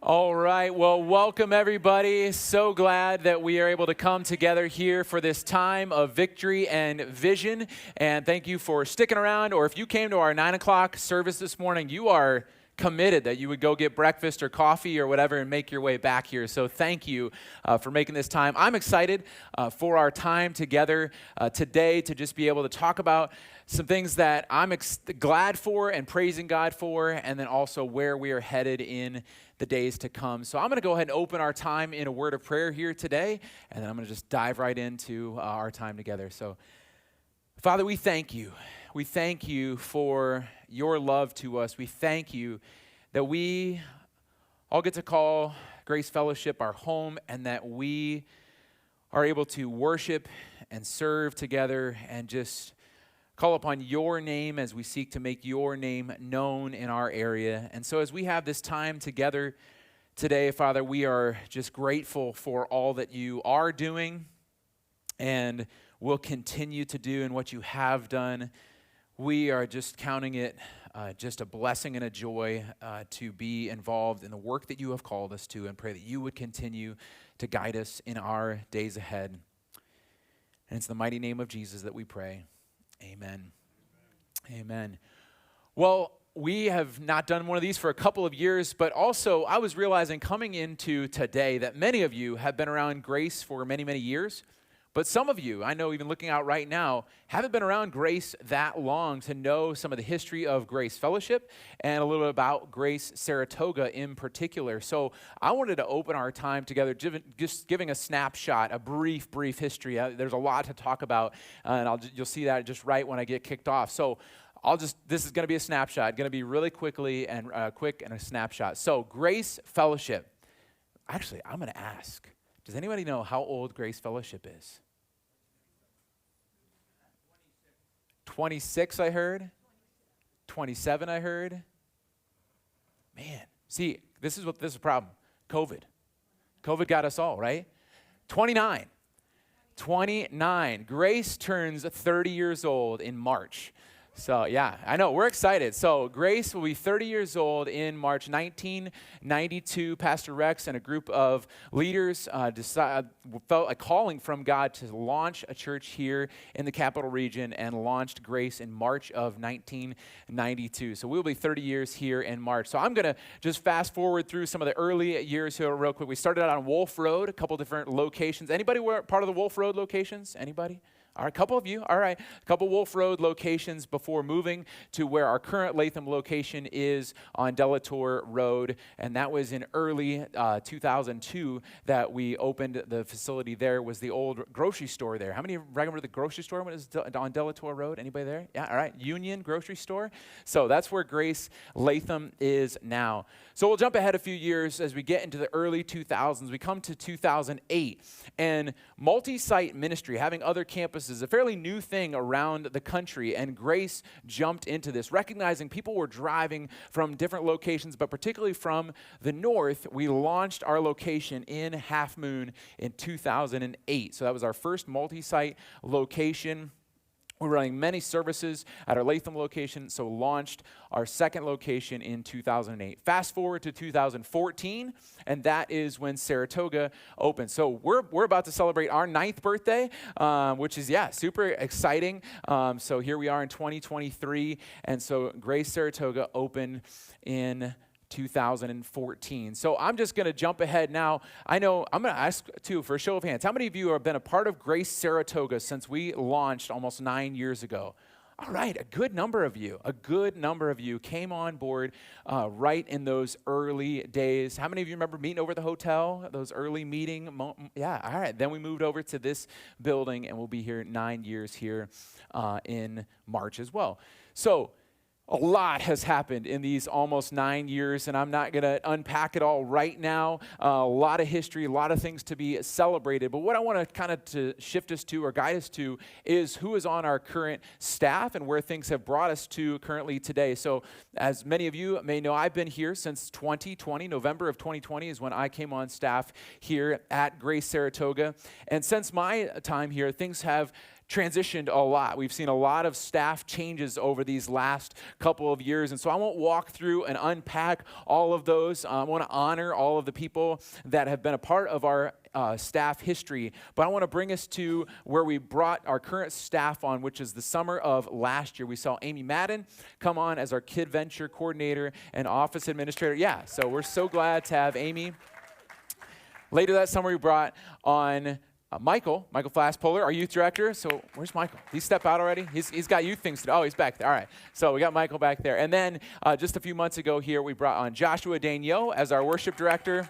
All right, well, welcome everybody. So glad that we are able to come together here for this time of victory and vision. And thank you for sticking around, or if you came to our 9 o'clock service this morning, you are committed that you would go get breakfast or coffee or whatever and make your way back here. So thank you for making this time. I'm excited for our time together today to just be able to talk about some things that I'm glad for and praising God for, and then also where we are headed in the days to come. So I'm going to go ahead and open our time in a word of prayer here today, and then I'm going to just dive right into our time together. So, Father, we thank you. We thank you for your love to us. We thank you that we all get to call Grace Fellowship our home, and that we are able to worship and serve together and just call upon your name as we seek to make your name known in our area. And so as we have this time together today, Father, we are just grateful for all that you are doing and will continue to do and what you have done. We are just counting it just a blessing and a joy to be involved in the work that you have called us to, and pray that you would continue to guide us in our days ahead. And it's in the mighty name of Jesus that we pray. Amen. Amen. Well, we have not done one of these for a couple of years, but also I was realizing coming into today that many of you have been around Grace for many, many years. But some of you, I know even looking out right now, haven't been around Grace that long to know some of the history of Grace Fellowship and a little bit about Grace Saratoga in particular. So I wanted to open our time together just giving a snapshot, a brief history. There's a lot to talk about, and you'll see that just right when I get kicked off. So this is going to be a snapshot, going to be really quickly and quick and a snapshot. So Grace Fellowship, actually, I'm going to ask, does anybody know how old Grace Fellowship is? 26, I heard. 27, I heard. Man, see, this is the problem. COVID got us all, right? 29. Grace turns 30 years old in March. So, yeah, I know, we're excited. So, Grace will be 30 years old in March 1992. Pastor Rex and a group of leaders felt a calling from God to launch a church here in the capital region, and launched Grace in March of 1992. So, we'll be 30 years here in March. So, I'm going to just fast forward through some of the early years here real quick. We started out on Wolf Road, a couple different locations. Anybody were part of the Wolf Road locations? Anybody? All right, a couple of you. All right, a couple Wolf Road locations before moving to where our current Latham location is on Delator Road, and that was in early 2002 that we opened the facility there. Was the old grocery store there. How many remember the grocery store when it was on Delator Road? Anybody there? Yeah, all right, Union Grocery Store. So that's where Grace Latham is now. So we'll jump ahead a few years as we get into the early 2000s. We come to 2008, and multi-site ministry, having other campuses, is a fairly new thing around the country, and Grace jumped into this, recognizing people were driving from different locations, but particularly from the north. We launched our location in Half Moon in 2008. So that was our first multi-site location. We're running many services at our Latham location, so launched our second location in 2008. Fast forward to 2014, and that is when Saratoga opened. So we're about to celebrate our 9th birthday, which is, super exciting. So here we are in 2023, and so Grace Saratoga opened in 2014. So I'm just going to jump ahead now. I know I'm going to ask, too, for a show of hands, how many of you have been a part of Grace Saratoga since we launched almost 9 years ago? All right, a good number of you came on board right in those early days. How many of you remember meeting over at the hotel, those early meeting? Yeah, all right. Then we moved over to this building, and we'll be here 9 years here in March as well. So a lot has happened in these almost 9 years, and I'm not going to unpack it all right now. A lot of history, a lot of things to be celebrated. But what I want to kind of to shift us to or guide us to is who is on our current staff and where things have brought us to currently today. So as many of you may know, I've been here since 2020. November of 2020 is when I came on staff here at Grace Saratoga. And since my time here, things have transitioned a lot. We've seen a lot of staff changes over these last couple of years. And so I won't walk through and unpack all of those. I want to honor all of the people that have been a part of our staff history. But I want to bring us to where we brought our current staff on, which is the summer of last year. We saw Amy Madden come on as our Kid Venture Coordinator and Office Administrator. Yeah, so we're so glad to have Amy. Later that summer, we brought on Michael Flasspohler, our youth director. So where's Michael? He stepped out already? He's got youth things to do. Oh, he's back there. All right. So we got Michael back there. And then just a few months ago here, we brought on Joshua Daigneault as our worship director.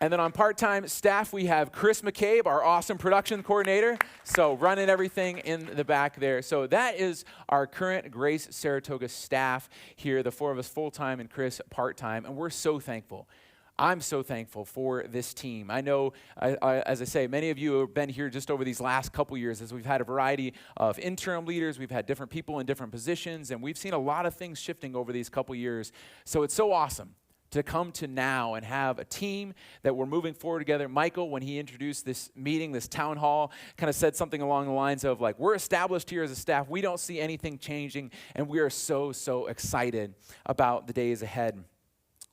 And then on part-time staff, we have Chris McCabe, our awesome production coordinator. So running everything in the back there. So that is our current Grace Saratoga staff here, the four of us full-time and Chris part-time. And we're so thankful. I'm so thankful for this team. I know, as I say, many of you have been here just over these last couple years as we've had a variety of interim leaders. We've had different people in different positions, and we've seen a lot of things shifting over these couple years. So it's so awesome to come to now and have a team that we're moving forward together. Michael, when he introduced this meeting, this town hall, kind of said something along the lines of like, we're established here as a staff. We don't see anything changing, and we are so, so excited about the days ahead.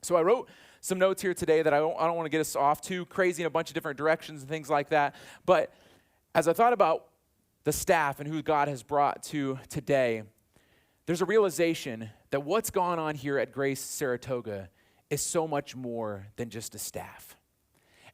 So I wrote some notes here today that I don't want to get us off too crazy in a bunch of different directions and things like that. But as I thought about the staff and who God has brought to today, there's a realization that what's gone on here at Grace Saratoga is so much more than just a staff.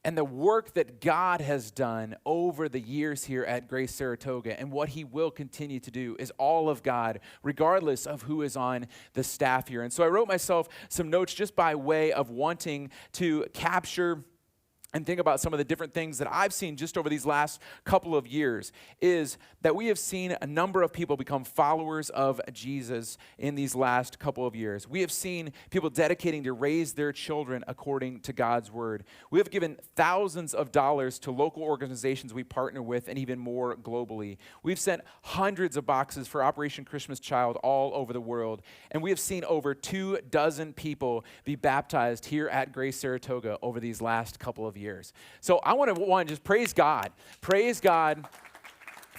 And the work that God has done over the years here at Grace Saratoga and what he will continue to do is all of God, regardless of who is on the staff here. And so I wrote myself some notes just by way of wanting to capture and think about some of the different things that I've seen just over these last couple of years, is that we have seen a number of people become followers of Jesus in these last couple of years. We have seen people dedicating to raise their children according to God's word. We have given thousands of dollars to local organizations we partner with and even more globally. We've sent hundreds of boxes for Operation Christmas Child all over the world. And we have seen over 24 people be baptized here at Grace Saratoga over these last couple of years. So I want to just praise God. Praise God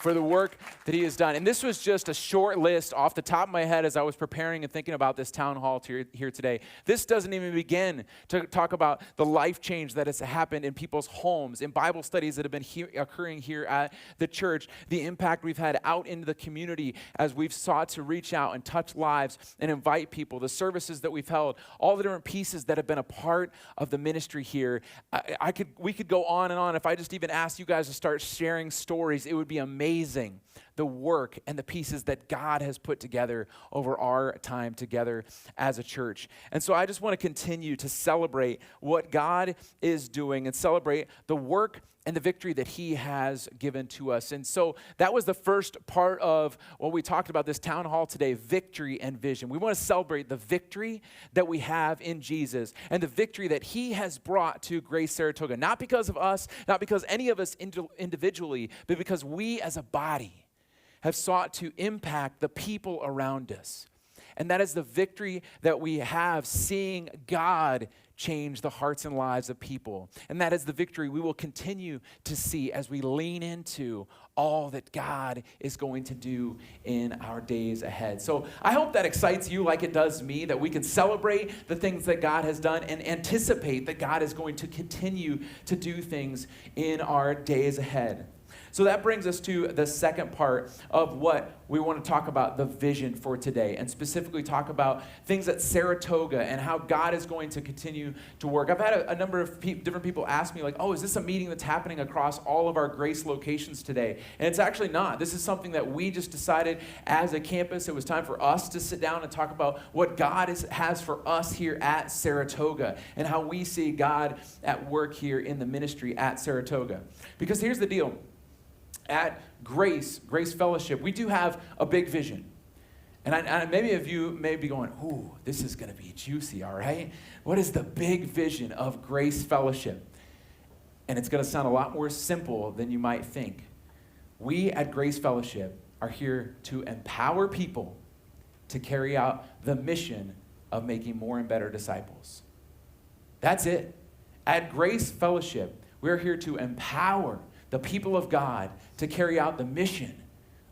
for the work that he has done. And this was just a short list off the top of my head as I was preparing and thinking about this town hall here today. This doesn't even begin to talk about the life change that has happened in people's homes, in Bible studies that have been occurring here at the church, the impact we've had out into the community as we've sought to reach out and touch lives and invite people, the services that we've held, all the different pieces that have been a part of the ministry here. We could go on and on. If I just even asked you guys to start sharing stories, it would be amazing the work and the pieces that God has put together over our time together as a church. And so I just want to continue to celebrate what God is doing and celebrate the work and the victory that he has given to us. And so that was the first part of what we talked about this town hall today, victory and vision. We want to celebrate the victory that we have in Jesus and the victory that he has brought to Grace Saratoga, not because of us, not because any of us individually, but because we as a body have sought to impact the people around us. And that is the victory that we have, seeing God change the hearts and lives of people. And that is the victory we will continue to see as we lean into all that God is going to do in our days ahead. So I hope that excites you like it does me, that we can celebrate the things that God has done and anticipate that God is going to continue to do things in our days ahead. So that brings us to the second part of what we want to talk about, the vision for today, and specifically talk about things at Saratoga and how God is going to continue to work. I've had a number of different people ask me like, oh, is this a meeting that's happening across all of our Grace locations today? And it's actually not. This is something that we just decided as a campus. It was time for us to sit down and talk about what God has for us here at Saratoga and how we see God at work here in the ministry at Saratoga. Because here's the deal. At Grace Fellowship, we do have a big vision. And maybe of you may be going, ooh, this is going to be juicy, all right? What is the big vision of Grace Fellowship? And it's going to sound a lot more simple than you might think. We at Grace Fellowship are here to empower people to carry out the mission of making more and better disciples. That's it. At Grace Fellowship, we're here to empower the people of God to carry out the mission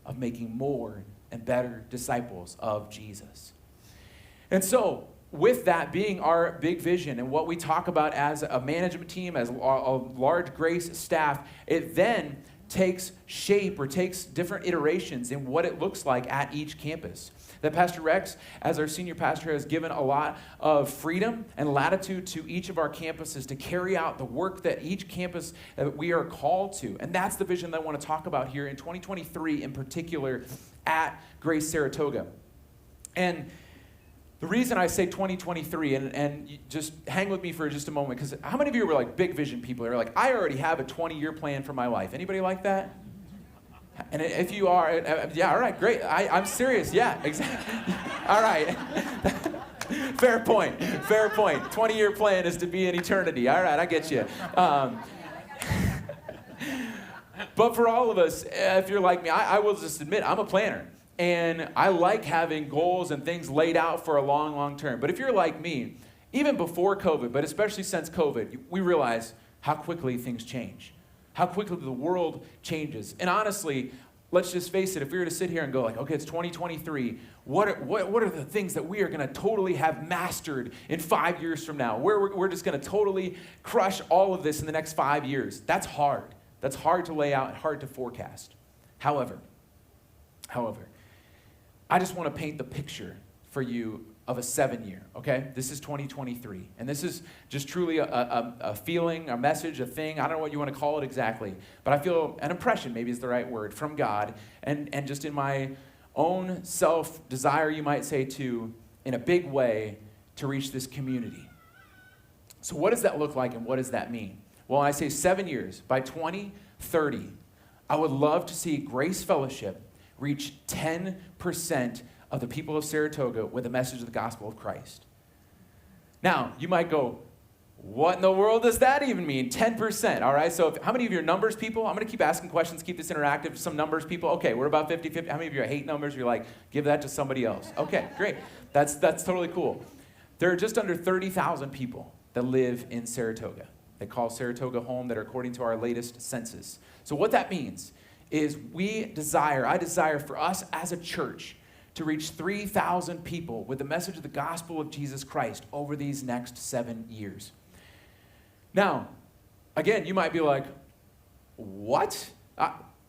of making more and better disciples of Jesus. And so, with that being our big vision and what we talk about as a management team, as a large Grace staff, it then takes shape or takes different iterations in what it looks like at each campus. That Pastor Rex, as our senior pastor, has given a lot of freedom and latitude to each of our campuses to carry out the work that each campus that we are called to. And that's the vision that I want to talk about here in 2023 in particular at Grace Saratoga. And the reason I say 2023, and you just hang with me for just a moment, because how many of you were like big vision people? You're like, I already have a 20-year plan for my life. Anybody like that? And if you are, yeah, all right, great. I'm serious, yeah, exactly. All right. Fair point. 20-year plan is to be in eternity. All right, I get you. But for all of us, if you're like me, I will just admit, I'm a planner. And I like having goals and things laid out for a long, long term. But if you're like me, even before COVID, but especially since COVID, we realize how quickly things change, how quickly the world changes. And honestly, let's just face it, if we were to sit here and go like, okay, it's 2023, what are the things that we are going to totally have mastered in 5 years from now? We're just going to totally crush all of this in the next 5 years. That's hard. That's hard to lay out, hard to forecast. However, I just want to paint the picture for you of a 7-year, okay? This is 2023. And this is just truly a feeling, a message, a thing. I don't know what you want to call it exactly. But I feel an impression, maybe is the right word, from God. And just in my own self-desire, you might say, to, in a big way, to reach this community. So what does that look like and what does that mean? Well, I say 7 years. By 2030, I would love to see Grace Fellowship reach 10% of the people of Saratoga with the message of the gospel of Christ. Now, you might go, what in the world does that even mean? 10%, all right? So how many of you are numbers people? I'm going to keep asking questions, keep this interactive. Some numbers people, okay, we're about 50-50. How many of you hate numbers? You're like, give that to somebody else. Okay, great. That's totally cool. There are just under 30,000 people that live in Saratoga. They call Saratoga home, that are according to our latest census. So what that means is I desire for us as a church to reach 3,000 people with the message of the gospel of Jesus Christ over these next 7 years. Now, again, you might be like, what?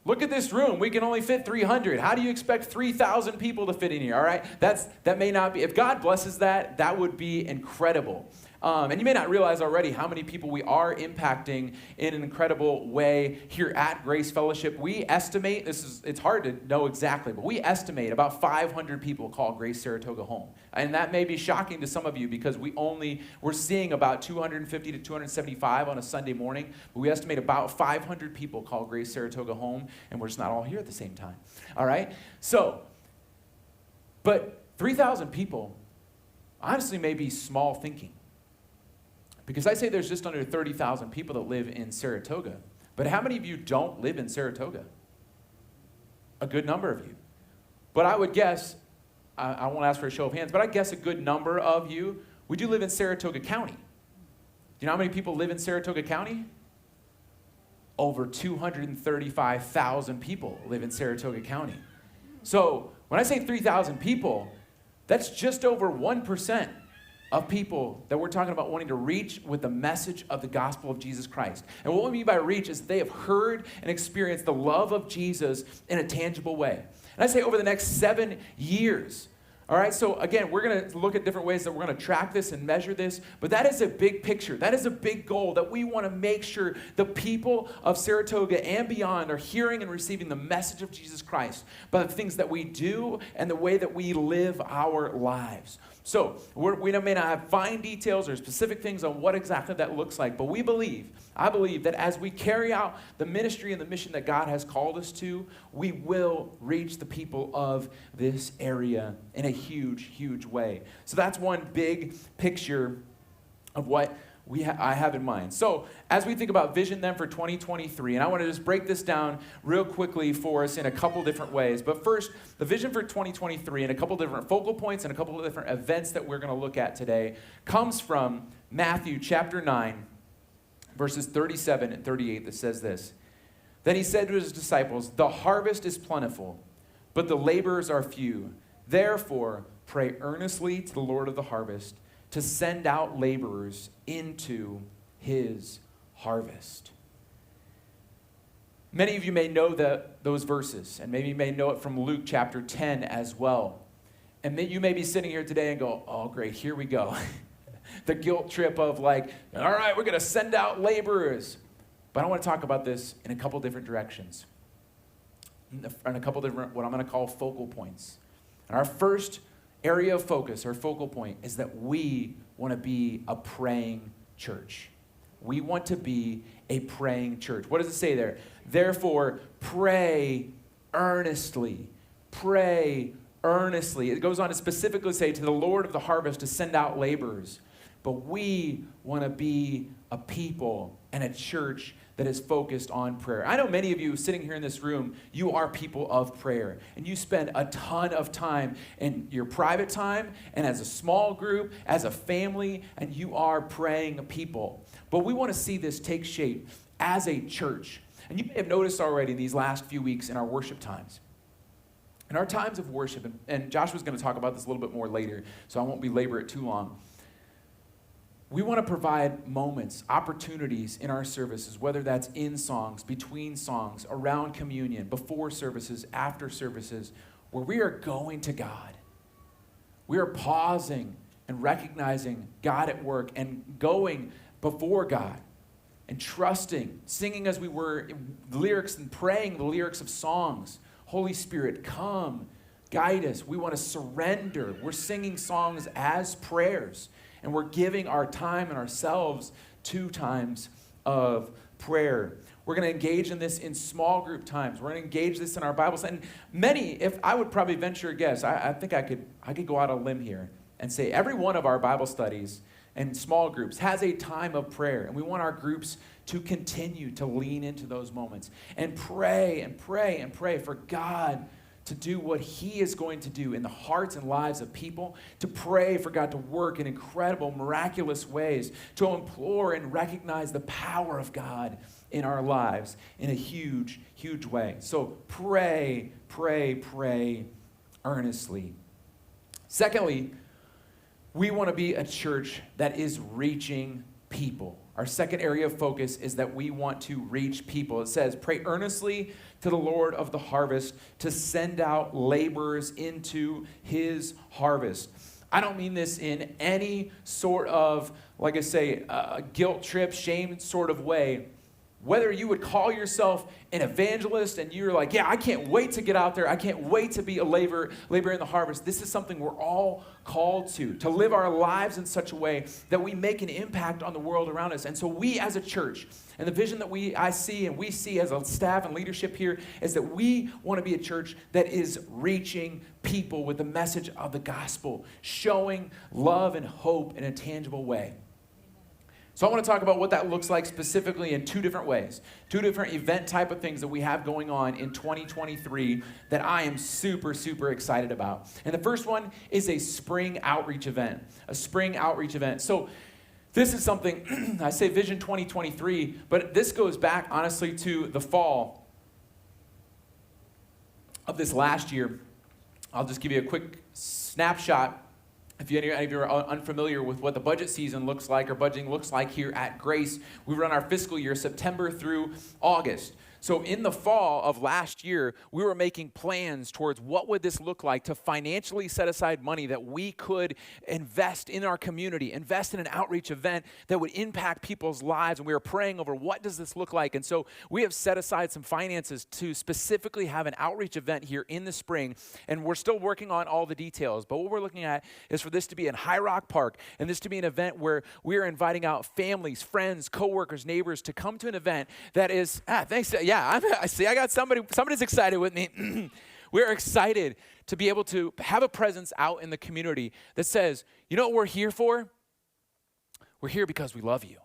Look at this room. We can only fit 300. How do you expect 3,000 people to fit in here, all right? That may not be. If God blesses that, that would be incredible. And you may not realize already how many people we are impacting in an incredible way here at Grace Fellowship. We estimate, it's hard to know exactly, but we estimate about 500 people call Grace Saratoga home. And that may be shocking to some of you because we're seeing about 250 to 275 on a Sunday morning, but we estimate about 500 people call Grace Saratoga home, and we're just not all here at the same time. All right? So, but 3,000 people honestly may be small thinking. Because I say there's just under 30,000 people that live in Saratoga. But how many of you don't live in Saratoga? A good number of you. But I would guess, I won't ask for a show of hands, but I guess a good number of you, we do live in Saratoga County. Do you know how many people live in Saratoga County? Over 235,000 people live in Saratoga County. So when I say 3,000 people, that's just over 1% of people that we're talking about wanting to reach with the message of the gospel of Jesus Christ. And what we mean by reach is they have heard and experienced the love of Jesus in a tangible way. And I say over the next 7 years. All right, so again, we're going to look at different ways that we're going to track this and measure this, but that is a big picture. That is a big goal that we want to make sure the people of Saratoga and beyond are hearing and receiving the message of Jesus Christ by the things that we do and the way that we live our lives. So we may not have fine details or specific things on what exactly that looks like, but I believe that as we carry out the ministry and the mission that God has called us to, we will reach the people of this area in a huge, huge way. So that's one big picture of what I have in mind. So as we think about vision then for 2023, and I want to just break this down real quickly for us in a couple different ways. But first, the vision for 2023 and a couple different focal points and a couple of different events that we're going to look at today comes from Matthew chapter 9, verses 37 and 38 that says this: Then he said to his disciples, "The harvest is plentiful, but the laborers are few. Therefore, pray earnestly to the Lord of the harvest to send out laborers into his harvest." Many of you may know those verses, and maybe you may know it from Luke chapter 10 as well. And you may be sitting here today and go, "Oh, great, here we go." The guilt trip of like, all right, we're going to send out laborers. But I want to talk about this in a couple different directions, in a couple different, what I'm going to call focal points. And our first area of focus, our focal point, is that we want to be a praying church. We want to be a praying church. What does it say there? Therefore, pray earnestly. Pray earnestly. It goes on to specifically say to the Lord of the harvest to send out laborers. But we want to be a people and a church that is focused on prayer. I know many of you sitting here in this room, you are people of prayer. And you spend a ton of time in your private time and as a small group, as a family, and you are praying people. But we want to see this take shape as a church. And you may have noticed already in these last few weeks in our worship times. In our times of worship, and Joshua's going to talk about this a little bit more later, so I won't belabor it too long. We want to provide moments, opportunities in our services, whether that's in songs, between songs, around communion, before services, after services, where we are going to God. We are pausing and recognizing God at work and going before God and trusting, singing as we were, lyrics and praying the lyrics of songs. Holy Spirit, come, guide us. We want to surrender. We're singing songs as prayers. And we're giving our time and ourselves to times of prayer. We're going to engage in this in small group times. We're going to engage this in our Bibles. And many, if I would probably venture a guess, I think I could go out on a limb here and say every one of our Bible studies and small groups has a time of prayer. And we want our groups to continue to lean into those moments and pray and pray and pray for God to do what he is going to do in the hearts and lives of people, to pray for God to work in incredible, miraculous ways, to implore and recognize the power of God in our lives in a huge, huge way. So pray, pray, pray earnestly. Secondly, we want to be a church that is reaching people. Our second area of focus is that we want to reach people. It says, pray earnestly to the Lord of the harvest to send out laborers into his harvest. I don't mean this in any sort of, like I say, guilt trip, shame sort of way. Whether you would call yourself an evangelist and you're like, yeah, I can't wait to get out there. I can't wait to be a laborer in the harvest. This is something we're all called to live our lives in such a way that we make an impact on the world around us. And so we as a church, and the vision that I see and we see as a staff and leadership here is that we want to be a church that is reaching people with the message of the gospel, showing love and hope in a tangible way. So I want to talk about what that looks like specifically in two different ways, two different event type of things that we have going on in 2023 that I am super, super excited about. And the first one is a spring outreach event, So this is something, I say Vision 2023, but this goes back honestly to the fall of this last year. I'll just give you a quick snapshot. If any of you are unfamiliar with what the budget season looks like or budgeting looks like here at Grace, we run our fiscal year September through August. So in the fall of last year, we were making plans towards what would this look like to financially set aside money that we could invest in our community, invest in an outreach event that would impact people's lives. And we were praying over what does this look like? And so we have set aside some finances to specifically have an outreach event here in the spring. And we're still working on all the details. But what we're looking at is for this to be in High Rock Park and this to be an event where we are inviting out families, friends, coworkers, neighbors to come to an event that is, I see, I got somebody's excited with me. We're excited to be able to have a presence out in the community that says, you know what we're here for? We're here because we love you.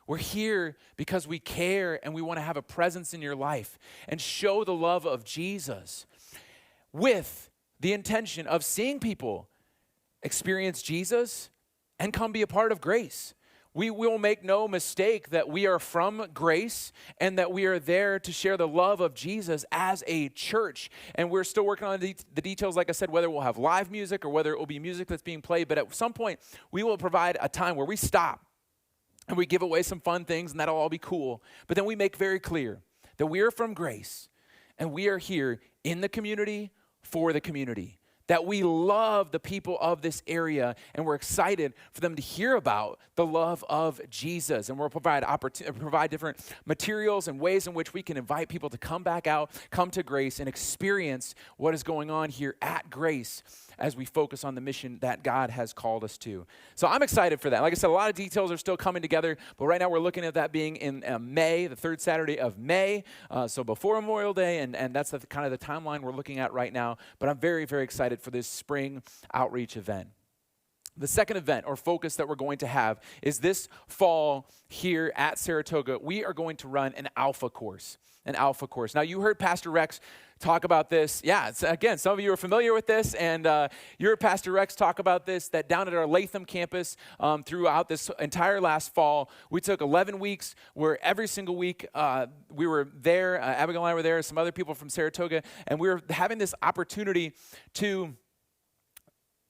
We're here because we care and we want to have a presence in your life and show the love of Jesus with the intention of seeing people experience Jesus and come be a part of Grace. We will make no mistake that we are from Grace and that we are there to share the love of Jesus as a church. And we're still working on the details, like I said, whether we'll have live music or whether it will be music that's being played. But at some point, we will provide a time where we stop and we give away some fun things, and that'll all be cool. But then we make very clear that we are from Grace and we are here in the community for the community. That we love the people of this area, and we're excited for them to hear about the love of Jesus. And we'll provide different materials and ways in which we can invite people to come back out, come to Grace, and experience what is going on here at Grace as we focus on the mission that God has called us to. So I'm excited for that. Like I said, a lot of details are still coming together, but right now we're looking at that being in May, the third Saturday of May, so before Memorial Day, and that's kind of the timeline we're looking at right now. But I'm very, very excited for this spring outreach event. The second event or focus that we're going to have is this fall here at Saratoga. We are going to run an Alpha course. Now, you heard Pastor Rex talk about this. Yeah, again, some of you are familiar with this, and you heard Pastor Rex talk about this, that down at our Latham campus throughout this entire last fall, we took 11 weeks where every single week we were there, Abigail and I were there, some other people from Saratoga, and we were having this opportunity to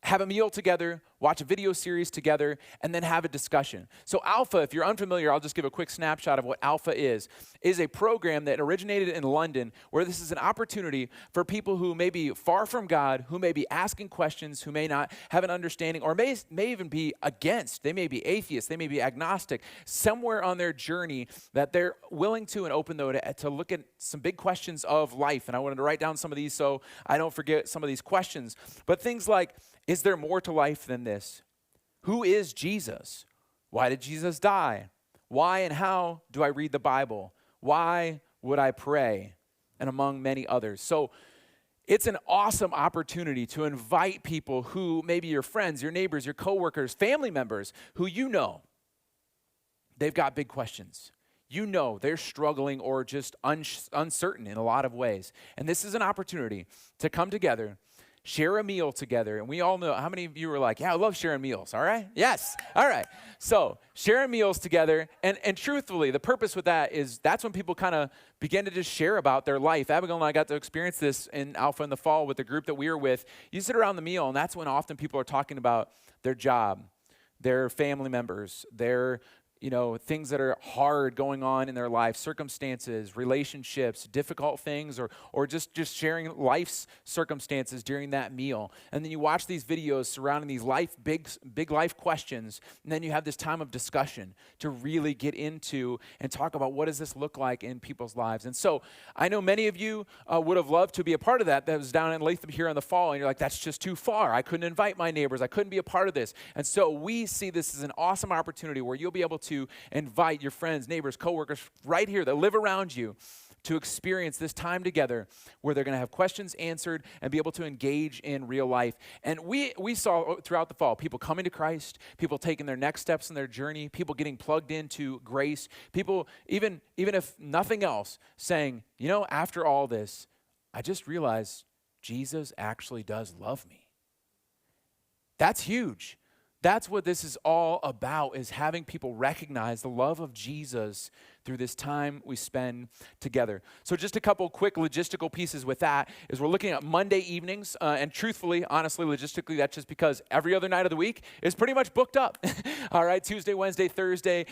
have a meal together, watch a video series together, and then have a discussion. So Alpha, if you're unfamiliar, I'll just give a quick snapshot of what Alpha is a program that originated in London where this is an opportunity for people who may be far from God, who may be asking questions, who may not have an understanding, or may even be against. They may be atheists, they may be agnostic, somewhere on their journey that they're willing to and open though to look at some big questions of life. And I wanted to write down some of these so I don't forget some of these questions. But things like, is there more to life than this? Who is Jesus? Why did Jesus die? Why and how do I read the Bible? Why would I pray? And among many others. So it's an awesome opportunity to invite people who may be your friends, your neighbors, your coworkers, family members, who you know they've got big questions. You know they're struggling or just uncertain in a lot of ways. And this is an opportunity to come together, share a meal together. And we all know, how many of you were like, yeah, I love sharing meals, all right? Yes, all right. So sharing meals together, and truthfully, the purpose with that is that's when people kind of begin to just share about their life. Abigail and I got to experience this in Alpha in the fall with the group that we were with. You sit around the meal, and that's when often people are talking about their job, their family members, their things that are hard going on in their life, circumstances, relationships, difficult things, or just sharing life's circumstances during that meal. And then you watch these videos surrounding these big life questions, and then you have this time of discussion to really get into and talk about what does this look like in people's lives. And so I know many of you would have loved to be a part of that was down in Latham here in the fall, and you're like, that's just too far. I couldn't invite my neighbors. I couldn't be a part of this. And so we see this as an awesome opportunity where you'll be able to invite your friends, neighbors, coworkers right here that live around you to experience this time together where they're going to have questions answered and be able to engage in real life. And we saw throughout the fall people coming to Christ, people taking their next steps in their journey, people getting plugged into Grace, people even if nothing else saying, after all this, I just realized Jesus actually does love me. That's huge. That's what this is all about, is having people recognize the love of Jesus through this time we spend together. So just a couple quick logistical pieces with that is we're looking at Monday evenings, and truthfully, honestly, logistically, that's just because every other night of the week is pretty much booked up. All right, Tuesday, Wednesday, Thursday,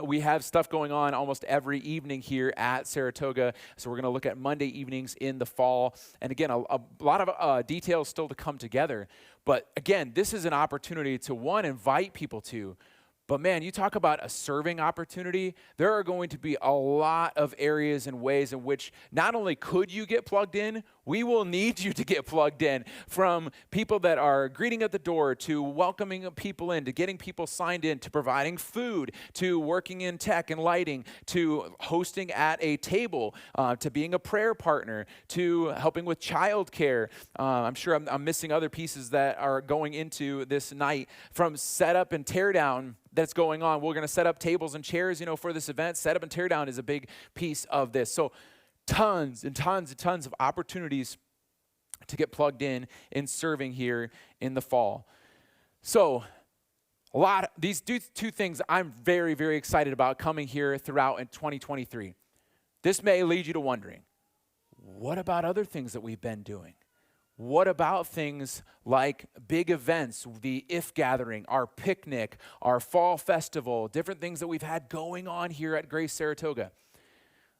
we have stuff going on almost every evening here at Saratoga. So we're going to look at Monday evenings in the fall. And again, a lot of details still to come together. But again, this is an opportunity to, one, invite people to. But man, you talk about a serving opportunity, there are going to be a lot of areas and ways in which not only could you get plugged in, we will need you to get plugged in, from people that are greeting at the door, to welcoming people in, to getting people signed in, to providing food, to working in tech and lighting, to hosting at a table, to being a prayer partner, to helping with childcare. I'm sure I'm missing other pieces that are going into this night, from setup and tear down that's going on. We're going to set up tables and chairs, for this event. Setup and tear down is a big piece of this. So tons and tons and tons of opportunities to get plugged in serving here in the fall. So These two things I'm very, very excited about coming here throughout in 2023. This may lead you to wondering, what about other things that we've been doing? What about things like big events, the IF gathering, our picnic, our fall festival, different things that we've had going on here at Grace Saratoga?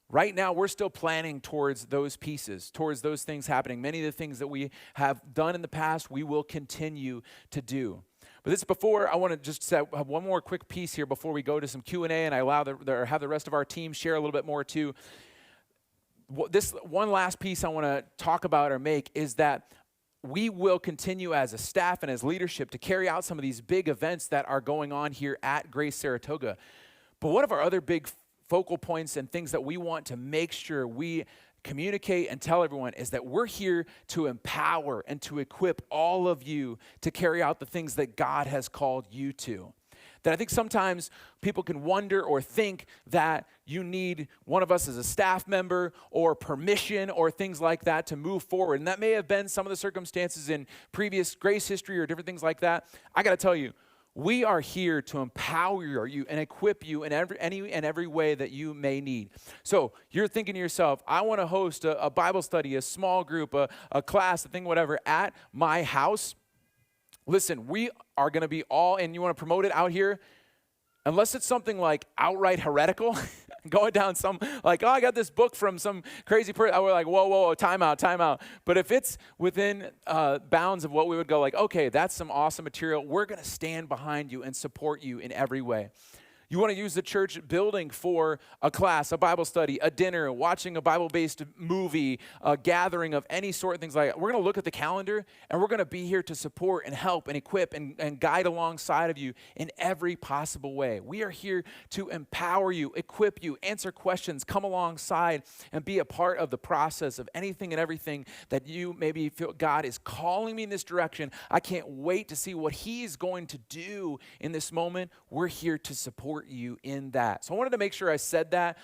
Right now, we're still planning towards those pieces, towards those things happening. Many of the things that we have done in the past, we will continue to do. But before, I want to just have one more quick piece here before we go to some Q&A, and I have the rest of our team share a little bit more too. This one last piece I want to talk about or make is that we will continue as a staff and as leadership to carry out some of these big events that are going on here at Grace Saratoga. But one of our other big focal points and things that we want to make sure we communicate and tell everyone is that we're here to empower and to equip all of you to carry out the things that God has called you to. That I think sometimes people can wonder or think that you need one of us as a staff member or permission or things like that to move forward. And that may have been some of the circumstances in previous Grace history or different things like that. I got to tell you, we are here to empower you and equip you in every way that you may need. So you're thinking to yourself, I want to host a Bible study, a small group, a class, a thing, whatever, at my house. Listen, we are going to be all, and you want to promote it out here, unless it's something like outright heretical, going down some, like, oh, I got this book from some crazy person. We're like, whoa, time out. But if it's within bounds of what we would go like, okay, that's some awesome material, we're going to stand behind you and support you in every way. You want to use the church building for a class, a Bible study, a dinner, watching a Bible-based movie, a gathering of any sort of things like that. We're going to look at the calendar, and we're going to be here to support and help and equip and guide alongside of you in every possible way. We are here to empower you, equip you, answer questions, come alongside, and be a part of the process of anything and everything that you maybe feel God is calling me in this direction. I can't wait to see what He's going to do in this moment. We're here to support you in that. So I wanted to make sure I said that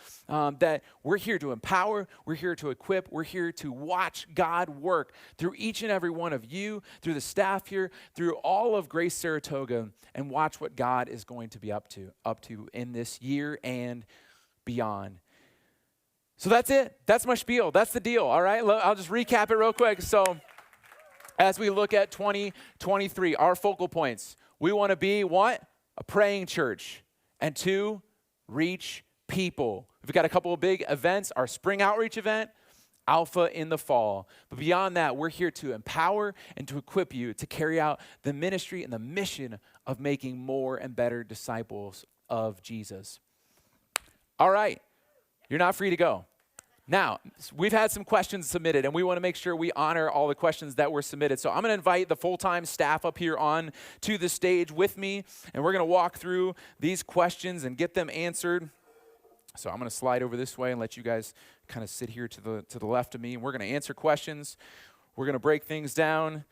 we're here to empower, we're here to equip, we're here to watch God work through each and every one of you, through the staff here, through all of Grace Saratoga, and watch what God is going to be up to in this year and beyond. So that's it. That's my spiel. That's the deal. All right. I'll just recap it real quick. So as we look at 2023, our focal points, we want to be what? A praying church. And 2, reach people. We've got a couple of big events, our spring outreach event, Alpha in the fall. But beyond that, we're here to empower and to equip you to carry out the ministry and the mission of making more and better disciples of Jesus. All right, you're not free to go. Now, we've had some questions submitted, and we want to make sure we honor all the questions that were submitted. So I'm going to invite the full-time staff up here on to the stage with me, and we're going to walk through these questions and get them answered. So I'm going to slide over this way and let you guys kind of sit here to the left of me, and we're going to answer questions. We're going to break things down,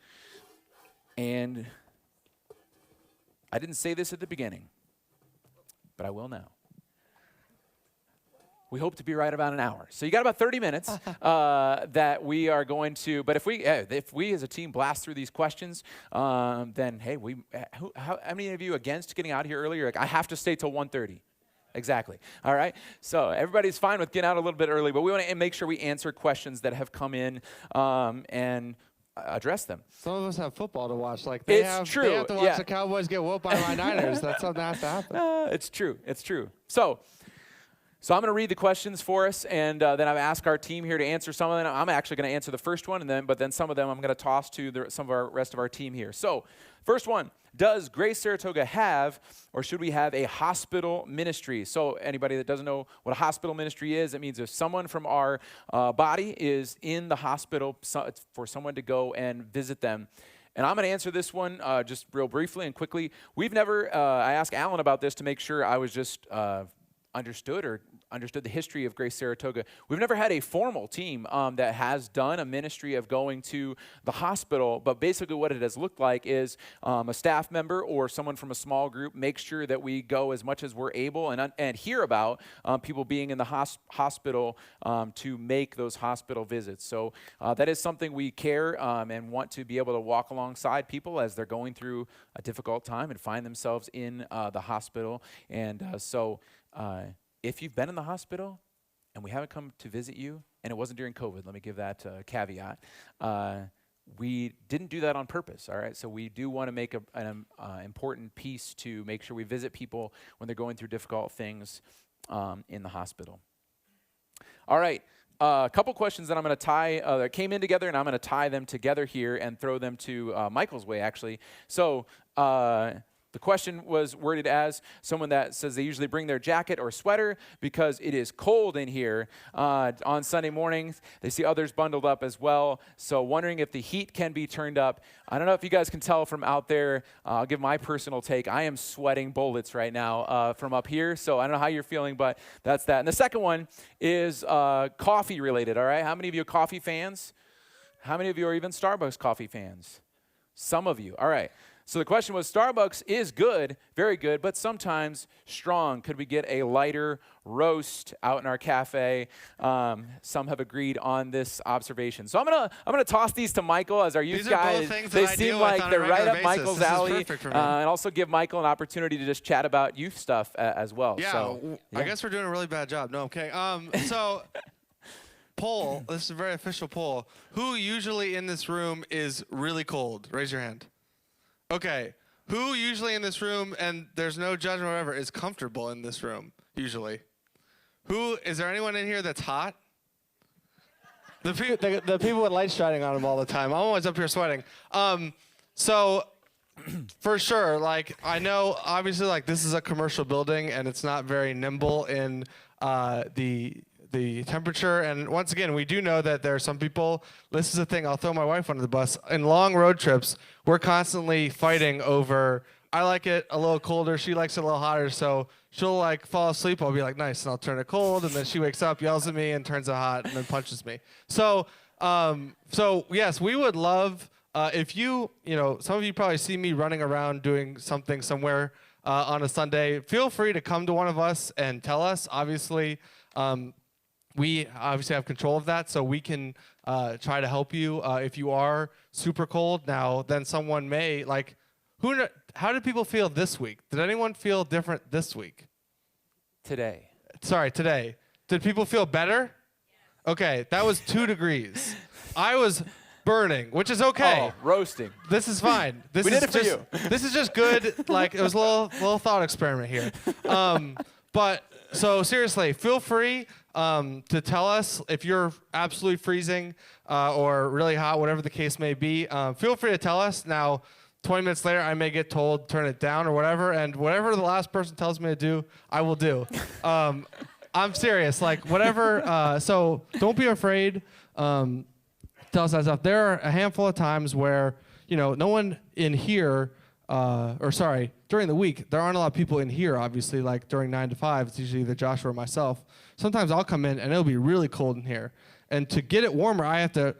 and I didn't say this at the beginning, but I will now. We hope to be right about an hour. So you got about 30 minutes that we are going to, but if we as a team blast through these questions, then hey, how many of you against getting out here earlier? Like, I have to stay till 1:30. Exactly. All right. So everybody's fine with getting out a little bit early, but we want to make sure we answer questions that have come in and address them. Some of us have football to watch. Like they have to watch the Cowboys get whooped by my Niners. That's something that has to happen. It's true. So I'm going to read the questions for us, and then I've asked our team here to answer some of them. I'm actually going to answer the first one, but then some of them I'm going to toss to some of our rest of our team here. So first one, does Grace Saratoga have, or should we have, a hospital ministry? So anybody that doesn't know what a hospital ministry is, it means if someone from our body is in the hospital, for someone to go and visit them. And I'm going to answer this one just real briefly and quickly. We've never, I asked Alan about this to make sure I was just understood the history of Grace Saratoga, we've never had a formal team that has done a ministry of going to the hospital, but basically what it has looked like is a staff member or someone from a small group makes sure that we go as much as we're able and hear about people being in the hospital to make those hospital visits. So that is something we care and want to be able to walk alongside people as they're going through a difficult time and find themselves in the hospital. And if you've been in the hospital and we haven't come to visit you, and it wasn't during COVID, let me give that caveat, we didn't do that on purpose, all right? So we do want to make an important piece to make sure we visit people when they're going through difficult things in the hospital. All right, a couple questions that I'm going to tie, that came in together, and I'm going to tie them together here and throw them to Michael's way, actually. So the question was worded as someone that says they usually bring their jacket or sweater because it is cold in here on Sunday mornings. They see others bundled up as well. So wondering if the heat can be turned up. I don't know if you guys can tell from out there. I'll give my personal take. I am sweating bullets right now from up here. So I don't know how you're feeling, but that's that. And the second one is coffee related, all right? How many of you are coffee fans? How many of you are even Starbucks coffee fans? Some of you. All right. So the question was, Starbucks is good, very good, but sometimes strong. Could we get a lighter roast out in our cafe? Some have agreed on this observation. So I'm gonna toss these to Michael as our youth guy. They seem like they're right up Michael's alley, and also give Michael an opportunity to just chat about youth stuff as well. Yeah, so, I guess we're doing a really bad job. No, I'm kidding. So. Poll. This is a very official poll. Who usually in this room is really cold? Raise your hand. Okay, who usually in this room, and there's no judgment or whatever, is comfortable in this room, usually? Is there anyone in here that's hot? The people with lights shining on them all the time. I'm always up here sweating. So, for sure, like, I know, obviously, like, this is a commercial building, and it's not very nimble in the temperature, and once again, we do know that there are some people, this is the thing, I'll throw my wife under the bus, in long road trips, we're constantly fighting over, I like it a little colder, she likes it a little hotter, so she'll like fall asleep, I'll be like, nice, and I'll turn it cold, and then she wakes up, yells at me, and turns it hot, and then punches me. So yes, we would love, if you know, some of you probably see me running around doing something somewhere on a Sunday, feel free to come to one of us and tell us, obviously, we obviously have control of that, so we can try to help you if you are super cold. Now, then someone may, like, how did people feel this week? Did anyone feel different this week? Today. Sorry, today. Did people feel better? Yes. Okay, that was 2 degrees. I was burning, which is okay. Oh, roasting. This is fine. We did it for you. This is just good. Like, it was a little thought experiment here. But, so seriously, feel free to tell us if you're absolutely freezing or really hot, whatever the case may be. Feel free to tell us. Now, 20 minutes later, I may get told, turn it down or whatever, and whatever the last person tells me to do, I will do. I'm serious. Like, whatever. So don't be afraid. Tell us that stuff. There are a handful of times where, you know, no one in here, during the week, there aren't a lot of people in here, obviously, like during 9 to 5, it's usually either Joshua or myself. Sometimes I'll come in and it'll be really cold in here. And to get it warmer, I have to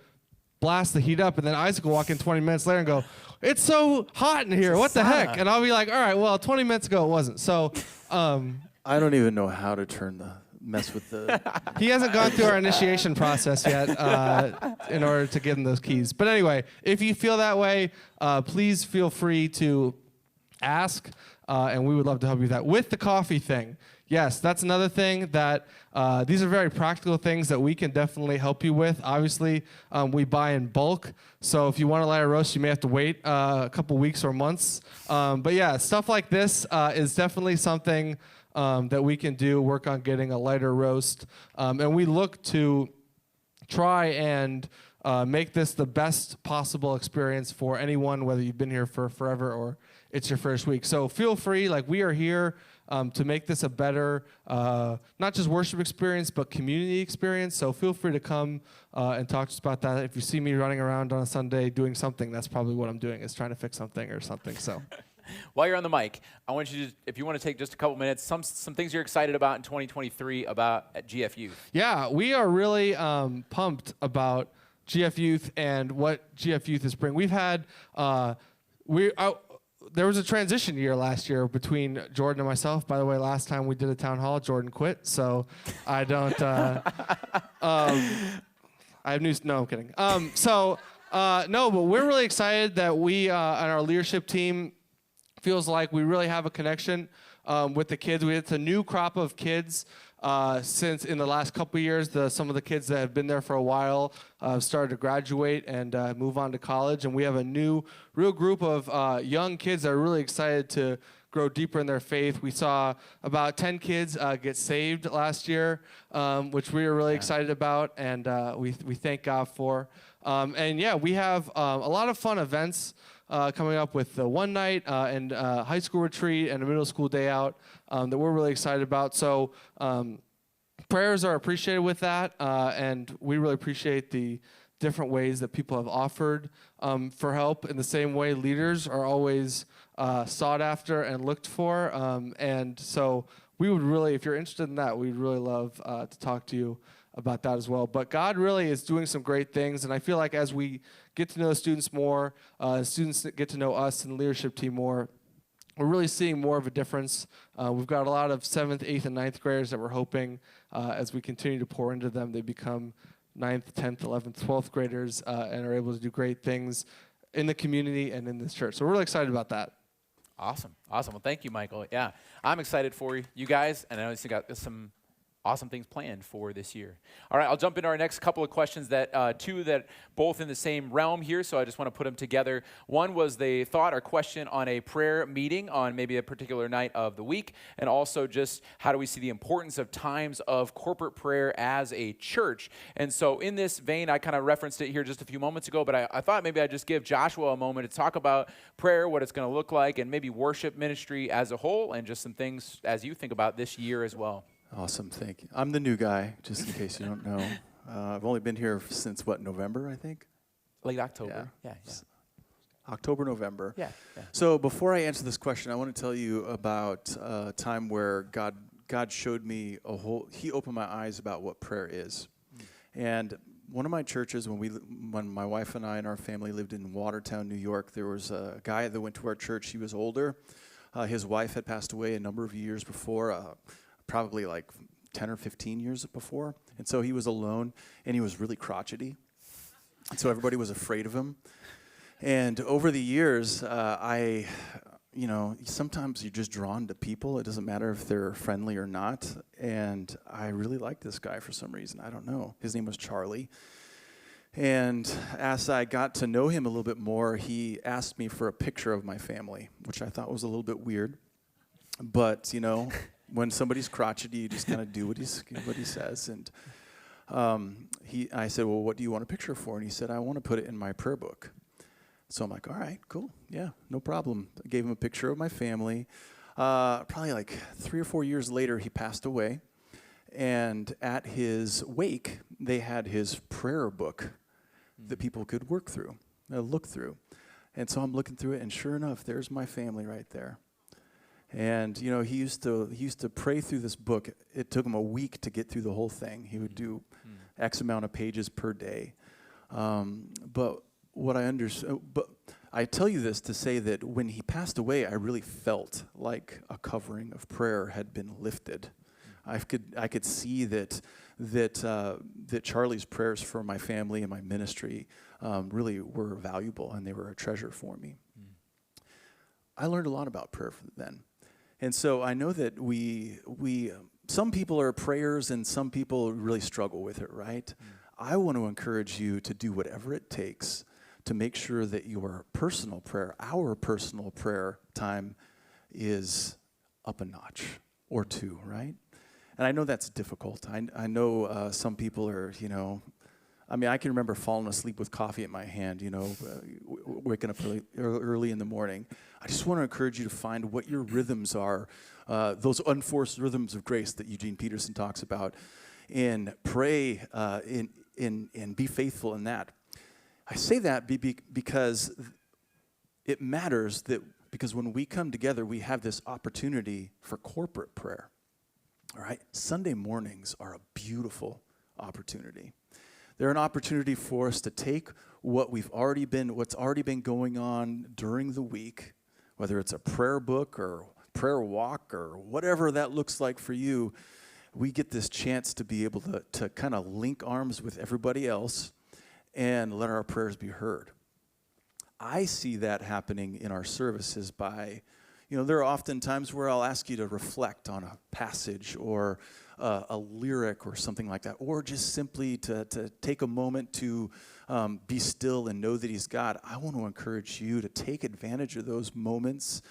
blast the heat up, and then Isaac will walk in 20 minutes later and go, it's so hot in here, what the heck? And I'll be like, all right, well, 20 minutes ago it wasn't. So, I don't even know how to mess with the... He hasn't gone through our initiation process yet in order to give him those keys. But anyway, if you feel that way, please feel free to ask, and we would love to help you with that. With the coffee thing, yes, that's another thing that these are very practical things that we can definitely help you with. Obviously, we buy in bulk, so if you want to light a roast, you may have to wait a couple weeks or months. But yeah, stuff like this is definitely something that we can do, work on getting a lighter roast. And we look to try and make this the best possible experience for anyone, whether you've been here for forever or it's your first week. So feel free, like, we are here to make this a better, not just worship experience, but community experience. So feel free to come and talk to us about that. If you see me running around on a Sunday doing something, that's probably what I'm doing, is trying to fix something or something. So While you're on the mic, I want you to, if you want to take just a couple minutes, some things you're excited about in 2023 about at GF Youth. Yeah, we are really pumped about GF Youth and what GF Youth is bringing. We've had there was a transition year last year between Jordan and myself. By the way, last time we did a town hall, Jordan quit, so I don't. I have news. No, I'm kidding. No, but we're really excited that we and our leadership team feels like we really have a connection with the kids. It's a new crop of kids since in the last couple of years. Some of the kids that have been there for a while started to graduate and move on to college. And we have a new real group of young kids that are really excited to grow deeper in their faith. We saw about 10 kids get saved last year, which we were really excited about, and we thank God for. And yeah, we have a lot of fun events coming up with the one night and high school retreat and a middle school day out that we're really excited about. So prayers are appreciated with that, and we really appreciate the different ways that people have offered for help. In the same way, leaders are always sought after and looked for. And so we would really, if you're interested in that, we'd really love to talk to you about that as well. But God really is doing some great things, and I feel like as we get to know students more, students get to know us and the leadership team more, we're really seeing more of a difference. We've got a lot of 7th, 8th, and 9th graders that we're hoping as we continue to pour into them, they become 9th, 10th, 11th, 12th graders and are able to do great things in the community and in this church. So we're really excited about that. Awesome. Well, thank you, Michael. Yeah, I'm excited for you guys, and I know you got some awesome things planned for this year. All right, I'll jump into our next couple of questions that two that both in the same realm here, so I just want to put them together. One was the thought or question on a prayer meeting on maybe a particular night of the week, and also just how do we see the importance of times of corporate prayer as a church. And so in this vein, I kind of referenced it here just a few moments ago, but I thought maybe I'd just give Joshua a moment to talk about prayer, what it's going to look like, and maybe worship ministry as a whole, and just some things as you think about this year as well. Awesome, thank you. I'm the new guy, just in case you don't know. I've only been here since, November, I think? Late October. Yeah. October, November. Yeah. So before I answer this question, I want to tell you about a time where God showed me He opened my eyes about what prayer is. And one of my churches, when my wife and I and our family lived in Watertown, New York, there was a guy that went to our church. He was older. His wife had passed away a number of years before, probably like 10 or 15 years before. And so he was alone, and he was really crotchety. And so everybody was afraid of him. And over the years, sometimes you're just drawn to people. It doesn't matter if they're friendly or not. And I really liked this guy for some reason. I don't know. His name was Charlie. And as I got to know him a little bit more, he asked me for a picture of my family, which I thought was a little bit weird. But, when somebody's crotchety, you just kind of do what he says. And I said, well, what do you want a picture for? And he said, I want to put it in my prayer book. So I'm like, all right, cool. Yeah, no problem. I gave him a picture of my family. Probably like 3 or 4 years later, he passed away. And at his wake, they had his prayer book that people could look through. And so I'm looking through it, and sure enough, there's my family right there. And he used to pray through this book. It took him a week to get through the whole thing. He would do X amount of pages per day. But I tell you this to say that when he passed away, I really felt like a covering of prayer had been lifted. I could see that Charlie's prayers for my family and my ministry really were valuable, and they were a treasure for me. I learned a lot about prayer then. And so I know that some people are prayers and some people really struggle with it, right? I want to encourage you to do whatever it takes to make sure that your personal prayer, our personal prayer time is up a notch or two, right? And I know that's difficult. I know some people are, I can remember falling asleep with coffee in my hand, waking up early in the morning. I just want to encourage you to find what your rhythms are, those unforced rhythms of grace that Eugene Peterson talks about, and pray and be faithful in that. I say that because it matters that Because when we come together, we have this opportunity for corporate prayer. All right? Sunday mornings are a beautiful opportunity. They're an opportunity for us to take what's already been going on during the week, whether it's a prayer book or prayer walk or whatever that looks like for you. We get this chance to be able to kind of link arms with everybody else and let our prayers be heard. I see that happening in our services by, there are often times where I'll ask you to reflect on a passage or a lyric or something like that, or just simply to take a moment to be still and know that He's God. I want to encourage you to take advantage of those moments.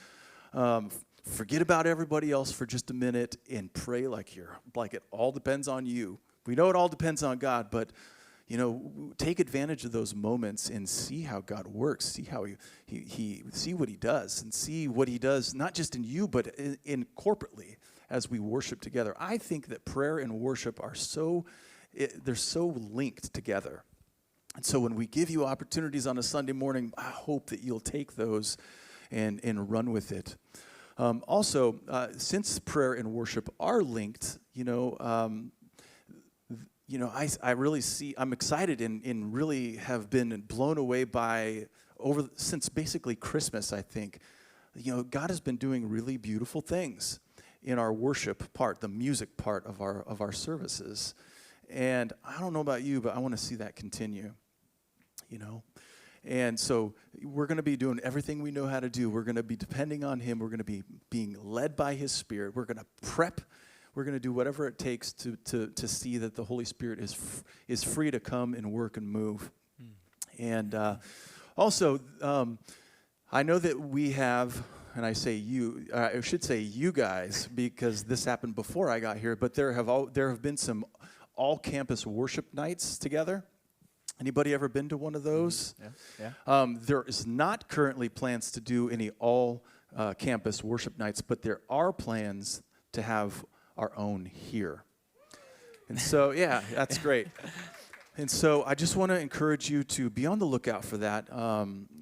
Forget about everybody else for just a minute and pray like it all depends on you. We know it all depends on God, but take advantage of those moments and see how God works. See how he see what He does, and see what He does not just in you, but in corporately as we worship together. I think that prayer and worship are they're so linked together. And so when we give you opportunities on a Sunday morning, I hope that you'll take those and run with it. Also, since prayer and worship are linked, I really I'm excited and really have been blown away by since basically Christmas, I think. God has been doing really beautiful things in our worship part, the music part of our services. And I don't know about you, but I want to see that continue, And so we're going to be doing everything we know how to do. We're going to be depending on Him. We're going to be being led by His Spirit. We're going to prep. We're going to do whatever it takes to see that the Holy Spirit is free to come and work and move. And also, I know that we have, and I say you, I should say you guys, because this happened before I got here, but there have been some all-campus worship nights together. Anybody ever been to one of those? Yeah. There is not currently plans to do any all-campus worship nights, but there are plans to have our own here. And so, yeah, that's great. And so I just want to encourage you to be on the lookout for that.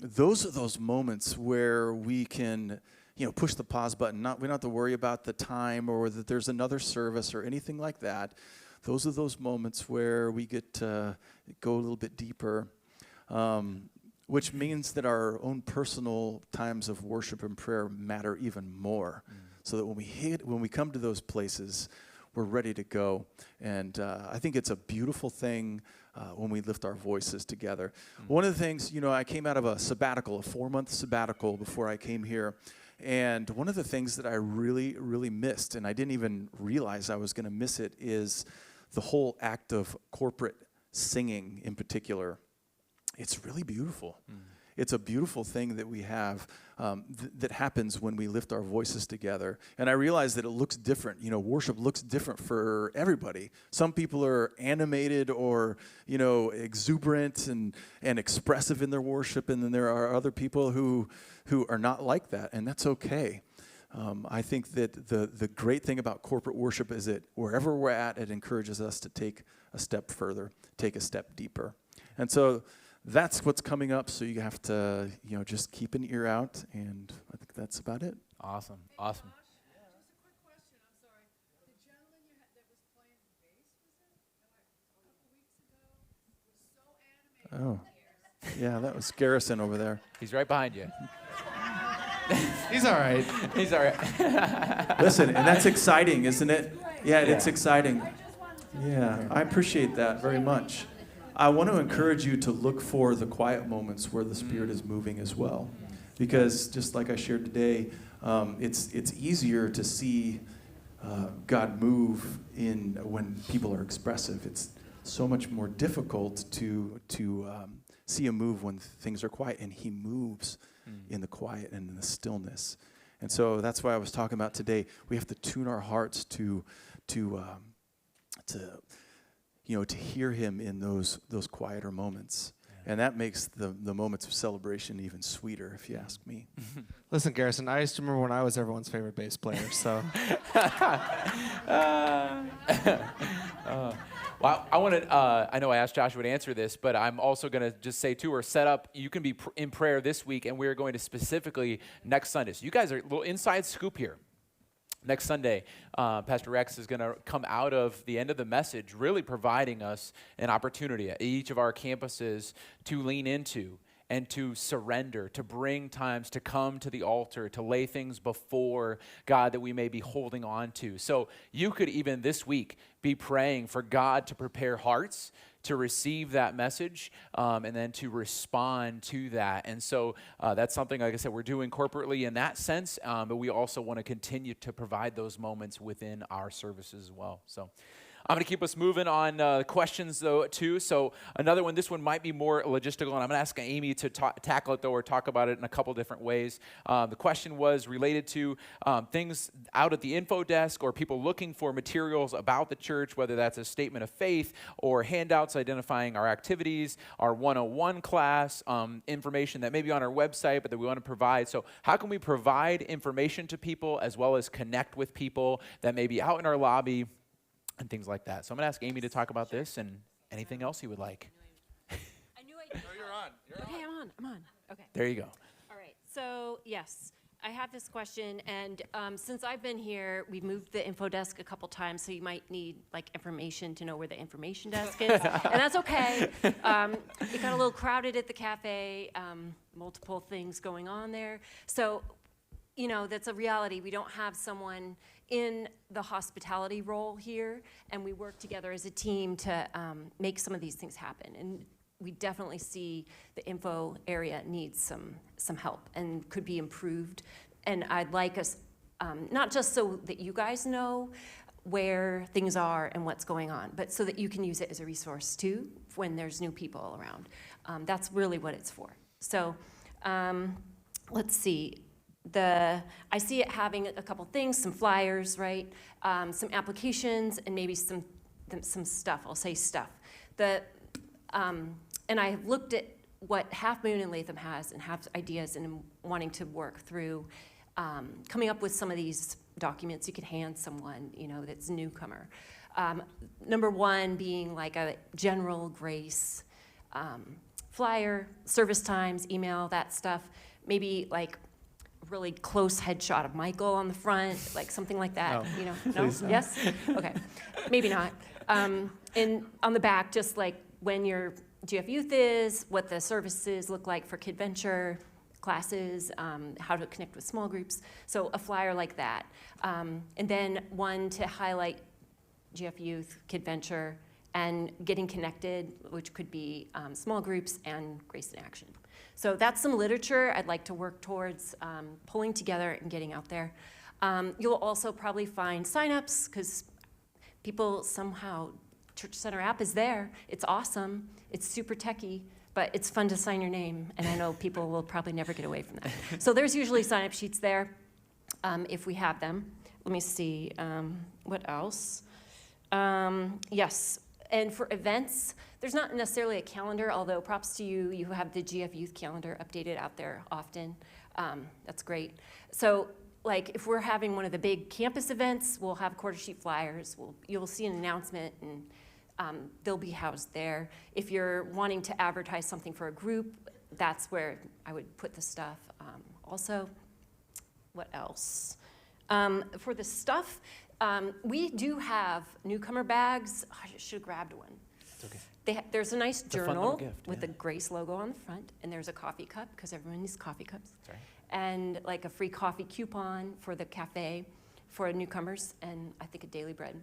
Those are those moments where we can, push the pause button. We don't have to worry about the time or that there's another service or anything like that. Those are those moments where we get to go a little bit deeper, which means that our own personal times of worship and prayer matter even more. So that when we come to those places, we're ready to go. And I think it's a beautiful thing when we lift our voices together. One of the things, I came out of a sabbatical, a 4-month sabbatical before I came here. And one of the things that I really, really missed, and I didn't even realize I was going to miss it, is the whole act of corporate singing in particular. It's really beautiful. It's a beautiful thing that we have that happens when we lift our voices together. And I realize that it looks different. Worship looks different for everybody. Some people are animated or, exuberant and expressive in their worship. And then there are other people who are not like that. And that's okay. I think that the great thing about corporate worship is that wherever we're at, it encourages us to take a step further, take a step deeper. And so that's what's coming up, so you have to, just keep an ear out, and I think that's about it. Awesome. Just a quick question. I'm sorry. The gentleman that was playing the bass, was it? A couple weeks ago, was so animated. Oh, yeah, that was Garrison over there. He's right behind you. He's all right. He's all right. Listen, and that's exciting, isn't it? Yeah, it's exciting. I just wanted to Yeah, I appreciate that very much. I want to encourage you to look for the quiet moments where the Spirit is moving as well. Because just like I shared today, it's easier to see God move when people are expressive. It's so much more difficult to see Him move when things are quiet, and He moves in the quiet and in the stillness. And so that's why I was talking about today. We have to tune our hearts to hear Him in those quieter moments. Yeah. And that makes the moments of celebration even sweeter, if you ask me. Listen, Garrison, I used to remember when I was everyone's favorite bass player, so. Well, Well, I want to, I know I asked Joshua to answer this, but I'm also going to just say too, or set up, you can be in prayer this week, and we're going to specifically next Sunday. So you guys are a little inside scoop here. Next Sunday, Pastor Rex is going to come out of the end of the message, really providing us an opportunity at each of our campuses to lean into and to surrender, to bring times to come to the altar, to lay things before God that we may be holding on to. So you could even this week be praying for God to prepare hearts to receive that message and then to respond to that. And so that's something, like I said, we're doing corporately in that sense, but we also want to continue to provide those moments within our services as well. So I'm going to keep us moving on questions, though, too. So another one, this one might be more logistical, and I'm going to ask Amy to tackle it, though, or talk about it in a couple different ways. The question was related to things out at the info desk or people looking for materials about the church, whether that's a statement of faith or handouts identifying our activities, our 101 class, information that may be on our website, but that we want to provide. So how can we provide information to people as well as connect with people that may be out in our lobby and things like that. So I'm going to ask Amy to talk about this and anything else you would like. I knew I did. No, you're on. Okay, I'm on. Okay. There you go. All right. So, yes, I have this question, and since I've been here, we've moved the info desk a couple times, so you might need, like, information to know where the information desk is, and that's okay. It got a little crowded at the cafe, multiple things going on there. So, you know, that's a reality. We don't have someone in the hospitality role here, and we work together as a team to make some of these things happen. And we definitely see the info area needs some help and could be improved. And I'd like us, not just so that you guys know where things are and what's going on, but so that you can use it as a resource too when there's new people around. That's really what it's for. So let's see. I see it having a couple things, some flyers, right? Some applications, and maybe some stuff. I'll say stuff. And I have looked at what Half Moon and Latham has and have ideas and I'm wanting to work through coming up with some of these documents you could hand someone, you know, that's a newcomer. Number one being like a general grace flyer, service times, email, that stuff. Maybe like really close headshot of Michael on the front, like something like that. No. You know, no? Yes? Okay, maybe not. And on the back, just like when your GF Youth is, what the services look like for Kid Venture classes, how to connect with small groups. So a flyer like that. And then one to highlight GF Youth, Kid Venture, and getting connected, which could be small groups and Grace in Action. So that's some literature I'd like to work towards pulling together and getting out there. You'll also probably find signups because people somehow, Church Center app is there. It's awesome. It's super techy, but it's fun to sign your name. And I know people will probably never get away from that. So there's usually sign-up sheets there if we have them. Let me see, what else? Yes. And for events, there's not necessarily a calendar, although props to you, you have the GF Youth calendar updated out there often. That's great. So like if we're having one of the big campus events, we'll have quarter sheet flyers. You'll see an announcement and they'll be housed there. If you're wanting to advertise something for a group, that's where I would put the stuff. Also, what else? For the stuff, we do have newcomer bags. Oh, I should have grabbed one. It's okay. There's a nice a fun journal little gift, with yeah. the Grace logo on the front, and there's a coffee cup, because everyone needs coffee cups. Sorry. And like a free coffee coupon for the cafe for newcomers, and I think a daily bread.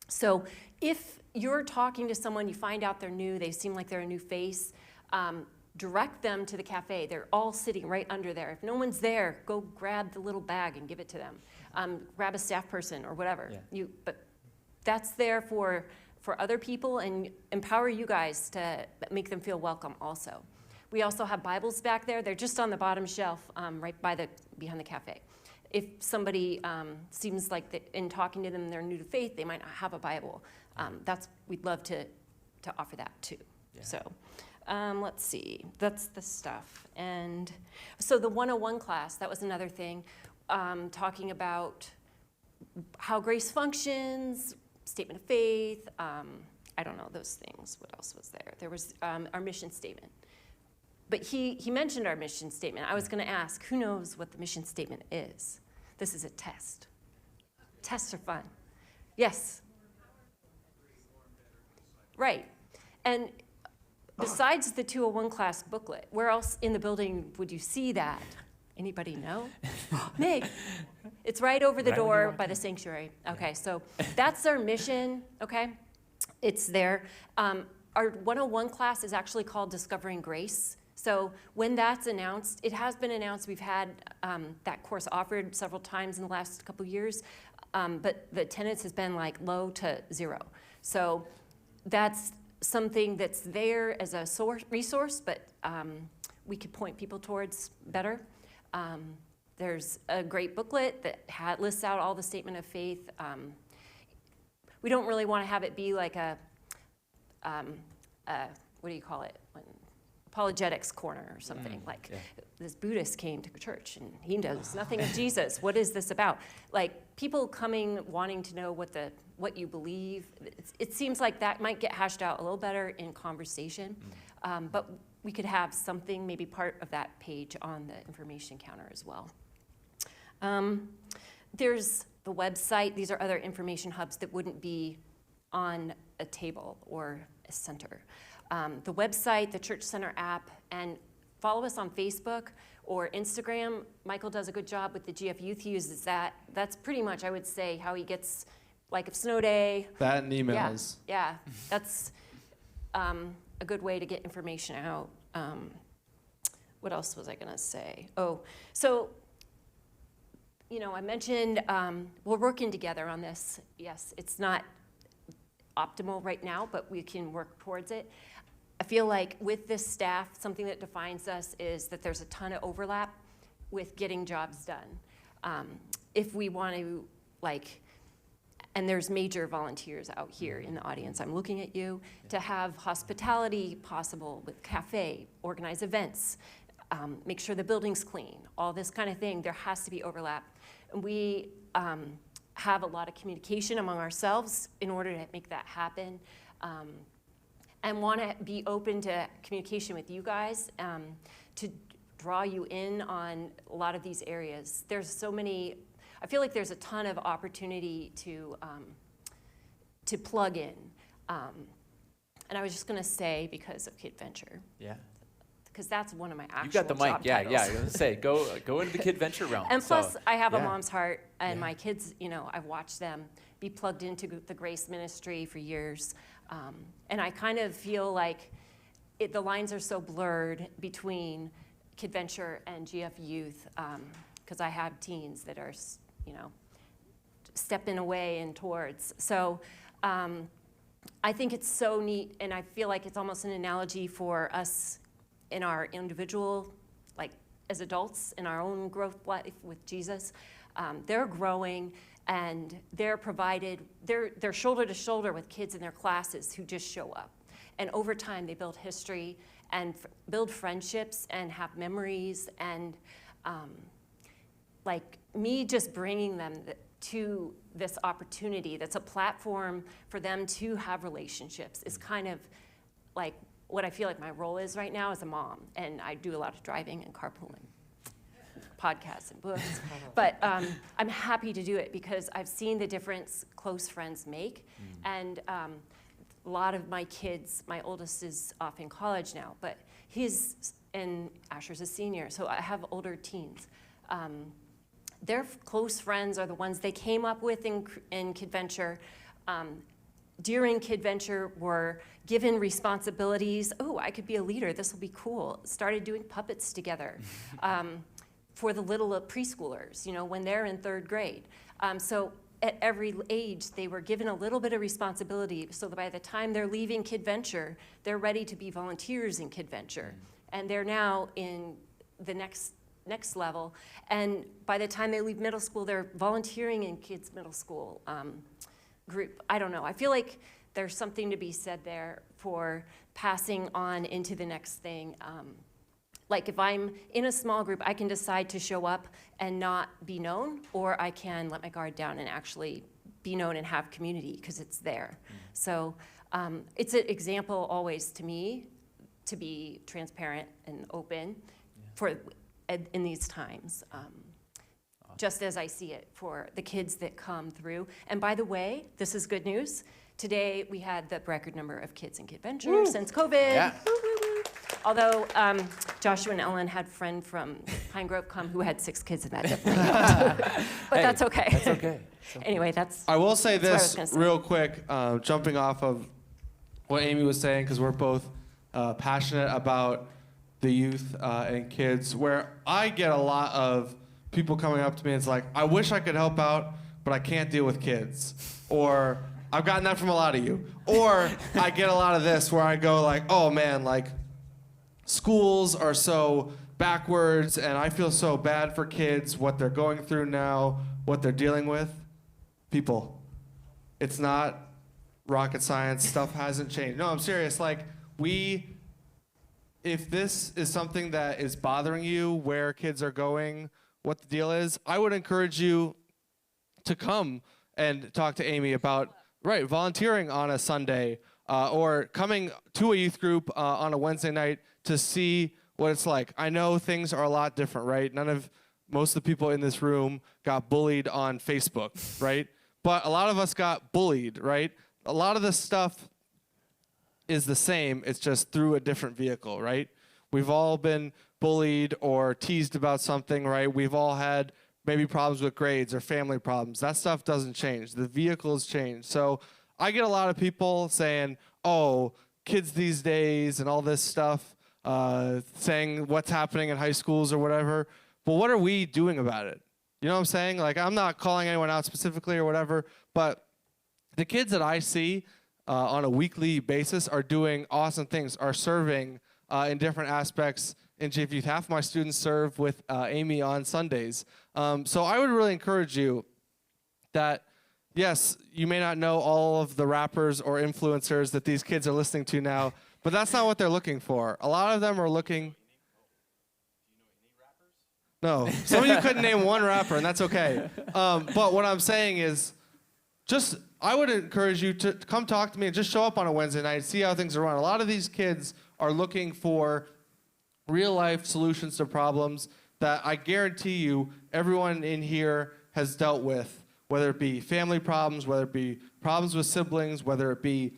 So if you're talking to someone, you find out they're new, they seem like they're a new face, direct them to the cafe. They're all sitting right under there. If no one's there, go grab the little bag and give it to them. Grab a staff person or whatever. Yeah. But that's there for other people and empower you guys to make them feel welcome also. We also have Bibles back there. They're just on the bottom shelf right behind the cafe. If somebody seems like in talking to them they're new to faith, they might not have a Bible. We'd love to offer that too. Yeah. So let's see, that's the stuff. And so the 101 class, that was another thing, talking about how grace functions, statement of faith, I don't know those things. What else was there? There was our mission statement. But he mentioned our mission statement. I was going to ask, who knows what the mission statement is? This is a test. Tests are fun. Yes. Right. And besides the 201 class booklet, where else in the building would you see that? Anybody know? Meg. It's right over the Right when you door walk by the sanctuary. Okay, so that's our mission, okay? It's there. Our 101 class is actually called Discovering Grace. So when that's announced, it has been announced. We've had that course offered several times in the last couple years, but the attendance has been like low to zero. So that's something that's there as a resource, but we could point people towards better. There's a great booklet that lists out all the statement of faith. We don't really want to have it be like a what do you call it? Apologetics corner or something. Like, this Buddhist came to church and he knows nothing of Jesus. What is this about? Like, people coming wanting to know what you believe. It seems like that might get hashed out a little better in conversation. But we could have something, maybe part of that page on the information counter as well. There's the website. These are other information hubs that wouldn't be on a table or a center. The website, the Church Center app, and follow us on Facebook or Instagram. Michael does a good job with the GF Youth. He uses that. That's pretty much, I would say, how he gets, like, if snow day. That and emails. Yeah, that's a good way to get information out. What else was I going to say? Oh, so, I mentioned we're working together on this. Yes, it's not optimal right now, but we can work towards it. I feel like with this staff, something that defines us is that there's a ton of overlap with getting jobs done. If we want to, and there's major volunteers out here in the audience, I'm looking at you, to have hospitality possible with cafe, organize events, make sure the building's clean, all this kind of thing, there has to be overlap. And we have a lot of communication among ourselves in order to make that happen. And want to be open to communication with you guys to draw you in on a lot of these areas. There's so many, I feel like there's a ton of opportunity to plug in. And I was just going to say, because of Kid Venture. Yeah. Because that's one of my actual You got the mic, job yeah. titles. I was going to say, go into the Kid Venture realm. And plus, So, I have a yeah. mom's heart, and Yeah. my kids, I've watched them be plugged into the Grace Ministry for years. And I kind of feel like the lines are so blurred between Kid Venture and GF Youth, because I have teens that are, stepping away and towards. So I think it's so neat, and I feel like it's almost an analogy for us in our individual, as adults, in our own growth life with Jesus. They're growing, and they're shoulder to shoulder with kids in their classes who just show up. And over time, they build history and build friendships and have memories. And me just bringing them to this opportunity that's a platform for them to have relationships is kind of like what I feel like my role is right now as a mom. And I do a lot of driving and carpooling, podcasts and books. But I'm happy to do it because I've seen the difference close friends make. And a lot of my kids, my oldest is off in college now, but and Asher's a senior, so I have older teens. Their close friends are the ones they came up with in Kid Venture. During Kid Venture were given responsibilities. Oh, I could be a leader, this will be cool. Started doing puppets together. For the little preschoolers, when they're in 3rd grade. So at every age, they were given a little bit of responsibility so that by the time they're leaving Kid Venture, they're ready to be volunteers in Kid Venture. And they're now in the next level. And by the time they leave middle school, they're volunteering in kids' middle school group. I don't know. I feel like there's something to be said there for passing on into the next thing. Like if I'm in a small group, I can decide to show up and not be known, or I can let my guard down and actually be known and have community because it's there. So It's an example always to me to be transparent and open in these times. Just as I see it for the kids that come through. And by the way, this is good news. Today we had the record number of kids in KidVenture since COVID. Yeah. Woo, woo, woo. Although Joshua and Ellen had a friend from Pine Grove come who had 6 kids, and that definitely helped. But Hey, that's okay. That's okay. Anyway, that's. I will say That's what I was this gonna say. real quick, jumping off of what Amy was saying, because we're both passionate about the youth and kids, where I get a lot of people coming up to me and it's like, I wish I could help out, but I can't deal with kids. Or I've gotten that from a lot of you. Or I get a lot of this where I go like, oh man, like schools are so backwards and I feel so bad for kids, what they're going through now, what they're dealing with. People, it's not rocket science, stuff hasn't changed. No, I'm serious, like if this is something that is bothering you, where kids are going, what the deal is, I would encourage you to come and talk to Amy about, volunteering on a Sunday or coming to a youth group on a Wednesday night to see what it's like. I know things are a lot different, right? Most of the people in this room got bullied on Facebook, right? But a lot of us got bullied, right? A lot of this stuff is the same, it's just through a different vehicle, right? We've all been bullied or teased about something, right? We've all had maybe problems with grades or family problems. That stuff doesn't change. The vehicles change. So I get a lot of people saying, oh, kids these days and all this stuff, saying what's happening in high schools or whatever. But what are we doing about it? You know what I'm saying? Like, I'm not calling anyone out specifically or whatever, but the kids that I see on a weekly basis are doing awesome things, are serving in different aspects in JF Youth. Half of my students serve with Amy on Sundays. So I would really encourage you that, yes, you may not know all of the rappers or influencers that these kids are listening to now, but that's not what they're looking for. A lot of them are looking... No, some of you couldn't name one rapper, and that's okay. But what I'm saying is, I would encourage you to come talk to me and just show up on a Wednesday night, see how things are run. A lot of these kids are looking for real-life solutions to problems that I guarantee you everyone in here has dealt with, whether it be family problems, whether it be problems with siblings, whether it be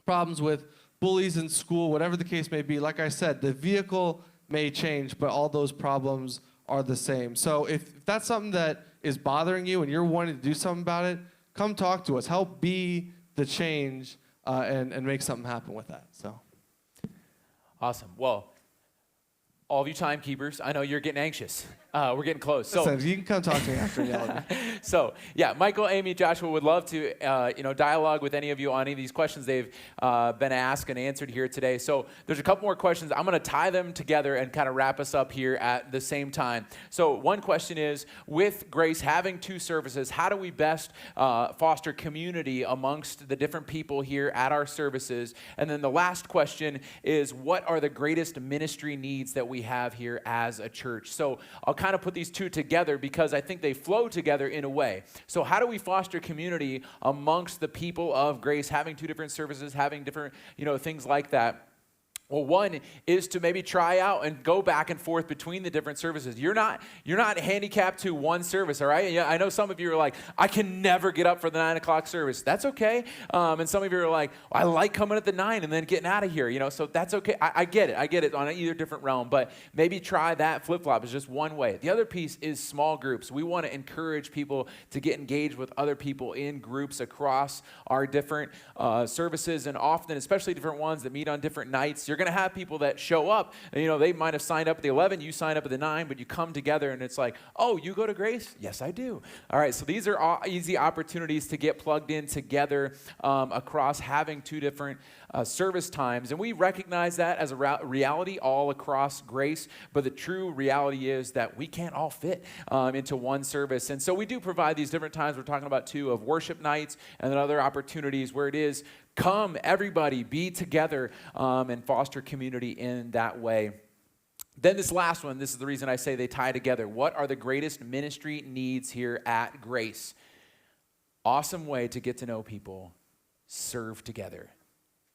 problems with bullies in school, whatever the case may be. Like I said, the vehicle may change, but all those problems are the same. So if that's something that is bothering you and you're wanting to do something about it, come talk to us. Help be the change and make something happen with that. So, Awesome. Well, all of you timekeepers, I know you're getting anxious. We're getting close. So listen, you can come talk to me after and yell at me. So, yeah, Michael, Amy, Joshua would love to, dialogue with any of you on any of these questions they've been asked and answered here today. So there's a couple more questions. I'm going to tie them together and kind of wrap us up here at the same time. So one question is, with Grace having 2 services, how do we best foster community amongst the different people here at our services? And then the last question is, what are the greatest ministry needs that we have here as a church? So I'll kind of put these 2 together because I think they flow together in a way. So how do we foster community amongst the people of Grace, having 2 different services, having different, things like that? Well, one is to maybe try out and go back and forth between the different services. You're not handicapped to one service, all right? Yeah, I know some of you are like, I can never get up for the 9 o'clock service. That's okay. And some of you are like, I like coming at the 9 and then getting out of here, so that's okay. I get it on either different realm, but maybe try that flip-flop is just one way. The other piece is small groups. We want to encourage people to get engaged with other people in groups across our different services, and often, especially different ones that meet on different nights. You're going to have people that show up, they might have signed up at the 11, you sign up at the 9, but you come together and it's like, oh, you go to Grace? Yes, I do. All right, so these are all easy opportunities to get plugged in together across having 2 different service times. And we recognize that as a reality all across Grace, but the true reality is that we can't all fit into one service. And so we do provide these different times. We're talking about 2 of worship nights and then other opportunities where it is come, everybody, be together and foster community in that way. Then this last one, this is the reason I say they tie together. What are the greatest ministry needs here at Grace? Awesome way to get to know people. Serve together.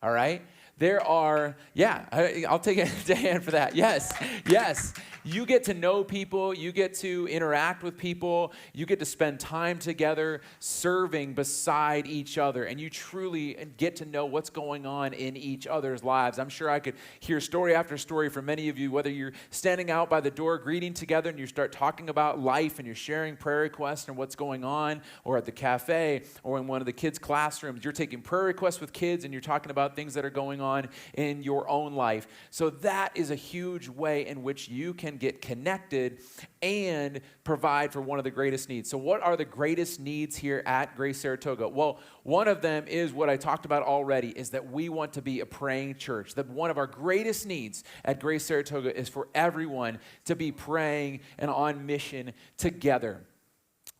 all right? There are, I'll take a hand for that. Yes, yes. You get to know people. You get to interact with people. You get to spend time together serving beside each other. And you truly get to know what's going on in each other's lives. I'm sure I could hear story after story from many of you, whether you're standing out by the door greeting together and you start talking about life and you're sharing prayer requests and what's going on, or at the cafe or in one of the kids' classrooms. You're taking prayer requests with kids and you're talking about things that are going on in your own life. So that is a huge way in which you can get connected and provide for one of the greatest needs. So what are the greatest needs here at Grace Saratoga? Well, one of them is what I talked about already, is that we want to be a praying church. That one of our greatest needs at Grace Saratoga is for everyone to be praying and on mission together.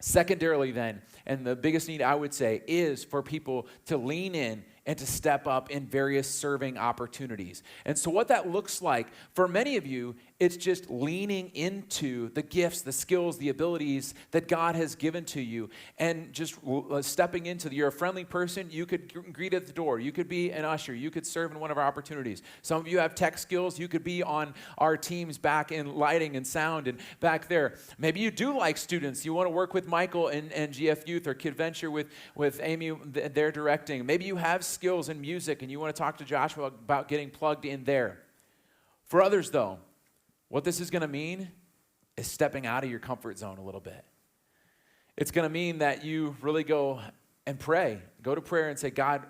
Secondarily then, and the biggest need I would say, is for people to lean in and to step up in various serving opportunities. And so what that looks like, for many of you, it's just leaning into the gifts, the skills, the abilities that God has given to you, and just stepping into you're a friendly person, you could greet at the door, you could be an usher, you could serve in one of our opportunities. Some of you have tech skills, you could be on our teams back in lighting and sound and back there. Maybe you do like students, you want to work with Michael and GF Youth or Kid Venture with Amy, they're directing. Maybe you have skills in music and you want to talk to Joshua about getting plugged in there. For others though, what this is going to mean is stepping out of your comfort zone a little bit. It's going to mean that you really go and pray. Go to prayer and say, God,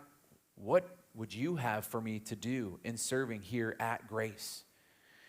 what would you have for me to do in serving here at Grace?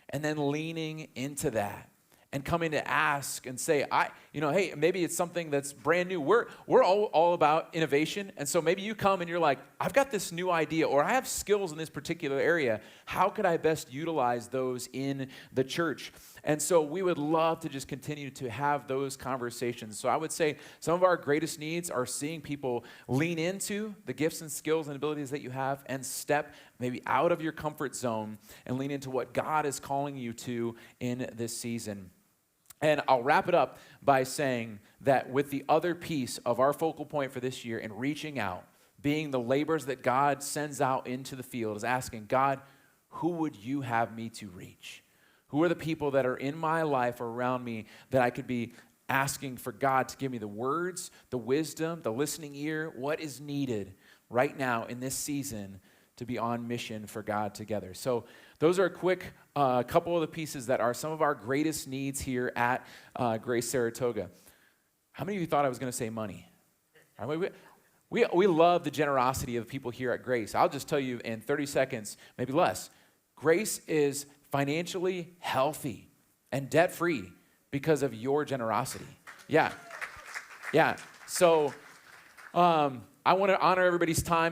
And then leaning into that and coming to ask and say, hey, maybe it's something that's brand new. We're all about innovation. And so maybe you come and you're like, I've got this new idea, or I have skills in this particular area. How could I best utilize those in the church? And so we would love to just continue to have those conversations. So I would say some of our greatest needs are seeing people lean into the gifts and skills and abilities that you have and step maybe out of your comfort zone and lean into what God is calling you to in this season. And I'll wrap it up by saying that with the other piece of our focal point for this year and reaching out, being the laborers that God sends out into the field, is asking, God, who would you have me to reach? Who are the people that are in my life or around me that I could be asking for God to give me the words, the wisdom, the listening ear, what is needed right now in this season to be on mission for God together? So those are a quick couple of the pieces that are some of our greatest needs here at Grace Saratoga. How many of you thought I was going to say money? We love the generosity of people here at Grace. I'll just tell you in 30 seconds, maybe less. Grace is financially healthy and debt-free because of your generosity. Yeah. So I want to honor everybody's time.